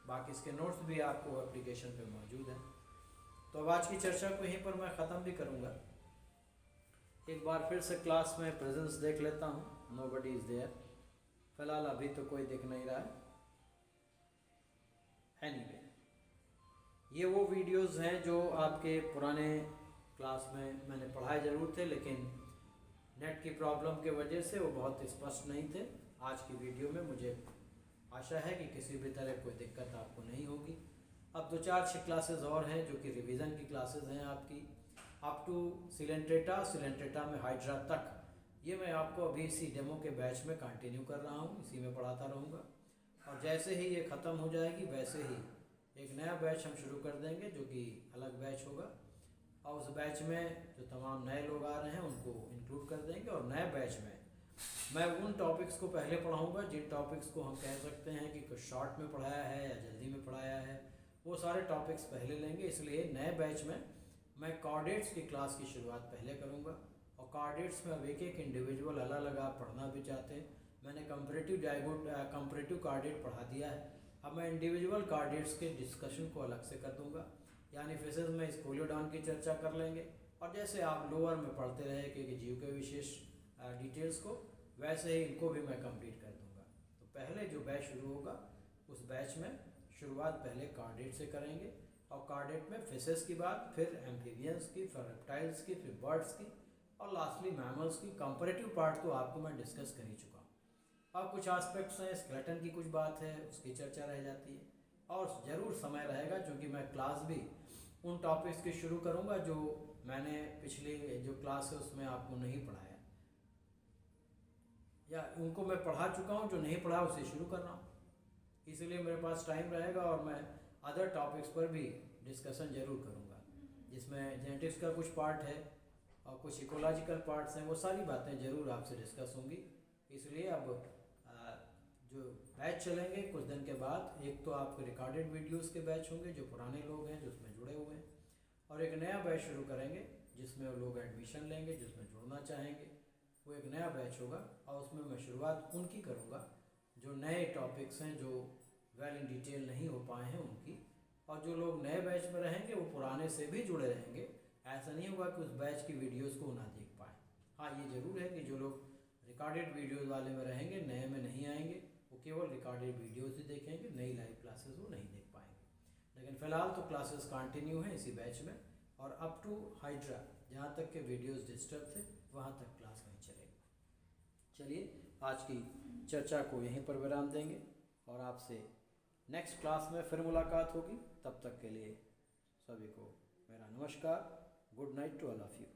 बाकी इसके नोट्स भी आपको एप्लीकेशन पे मौजूद हैं। तो अब आज की चर्चा को यहीं पर मैं ख़त्म भी करूँगा। एक बार फिर से क्लास में प्रेजेंस देख लेता हूँ, नोबडी इज़ देयर। फिलहाल अभी तो कोई दिख नहीं रहा है। एनीवे, ये वो वीडियोस हैं जो आपके पुराने क्लास में मैंने पढ़ाए ज़रूर थे, लेकिन नेट की प्रॉब्लम के वजह से वो बहुत स्पष्ट नहीं थे। आज की वीडियो में मुझे आशा है कि किसी भी तरह कोई दिक्कत आपको नहीं होगी। अब 2-4-6 क्लासेस और हैं जो कि रिवीजन की क्लासेस हैं आपकी, अप टू सिलेंट्रेटा में हाइड्रा तक। ये मैं आपको अभी इसी डेमो के बैच में कंटिन्यू कर रहा हूँ, इसी में पढ़ाता रहूँगा। और जैसे ही ये ख़त्म हो जाएगी वैसे ही एक नया बैच हम शुरू कर देंगे जो कि अलग बैच होगा, और उस बैच में जो तमाम नए लोग आ रहे हैं उनको इंक्लूड कर देंगे। और नए बैच में मैं उन टॉपिक्स को पहले पढ़ाऊँगा जिन टॉपिक्स को हम कह सकते हैं कि कुछ शॉर्ट में पढ़ाया है या जल्दी में पढ़ाया है, वो सारे टॉपिक्स पहले लेंगे। इसलिए नए बैच में मैं कॉर्डेट्स की क्लास की शुरुआत पहले करूँगा। और कॉर्डेट्स में अब एक इंडिविजुअल अलग अलग आप पढ़ना भी चाहते हैं, मैंने कंपैरेटिव कार्डेट पढ़ा दिया है। अब मैं इंडिविजुअल कार्डेट्स के डिस्कशन को अलग से कर दूंगा। यानी फिजिक्स में स्कोलियोडॉन की चर्चा कर लेंगे, और जैसे आप लोअर में पढ़ते रहे कि जीव के विशेष डिटेल्स को, वैसे ही इनको भी मैं कंप्लीट कर दूंगा। तो पहले जो बैच शुरू होगा उस बैच में शुरुआत पहले कार्डेट से करेंगे, और कार्डेट में फिशेस की बात, फिर एम्फीबियंस की, फिर रेप्टाइल्स की, फिर बर्ड्स की, और लास्टली मैमल्स की। कंपैरेटिव पार्ट तो आपको मैं डिस्कस कर ही चुका हूँ। अब कुछ एस्पेक्ट्स हैं, स्केलेटन की कुछ बात है, उसकी चर्चा रह जाती है। और ज़रूर समय रहेगा क्योंकि मैं क्लास भी उन टॉपिक्स की शुरू करूँगा जो मैंने पिछली जो क्लास है उसमें आपको नहीं पढ़ाया, या उनको मैं पढ़ा चुका हूँ, जो नहीं पढ़ा उसे शुरू कर रहा हूँ। इसलिए मेरे पास टाइम रहेगा और मैं अदर टॉपिक्स पर भी डिस्कशन ज़रूर करूँगा, जिसमें जेनेटिक्स का कुछ पार्ट है और कुछ इकोलॉजिकल पार्ट्स हैं, वो सारी बातें ज़रूर आपसे डिस्कस होंगी। इसलिए अब जो बैच चलेंगे कुछ दिन के बाद, एक तो आपके रिकॉर्डेड वीडियोस के बैच होंगे जो पुराने लोग हैं जो उसमें जुड़े हुए हैं, और एक नया बैच शुरू करेंगे जिसमें वो लोग एडमिशन लेंगे जिसमें जुड़ना चाहेंगे, वो एक नया बैच होगा। और उसमें मैं शुरुआत उनकी करूँगा जो नए टॉपिक्स हैं, जो वेल इन डिटेल नहीं हो पाए हैं उनकी, और जो लोग नए बैच में रहेंगे वो पुराने से भी जुड़े रहेंगे। ऐसा नहीं होगा कि उस बैच की वीडियोस को ना देख पाए। हाँ, ये ज़रूर है कि जो लोग रिकॉर्डेड वीडियोस वाले में रहेंगे, नए में नहीं आएंगे, वो केवल रिकॉर्डेड वीडियोस ही देखेंगे, नई लाइव क्लासेस वो नहीं देख पाएंगे। लेकिन फ़िलहाल तो क्लासेस कंटिन्यू हैं इसी बैच में, और अप टू हाइड्रा जहाँ तक के वीडियोस डिस्टर्ब थे वहाँ तक क्लास नहीं चलेगी। चलिए, आज की चर्चा को यहीं पर विराम देंगे और आपसे नेक्स्ट क्लास में फिर मुलाकात होगी। तब तक के लिए सभी को मेरा नमस्कार। Good night to all of you.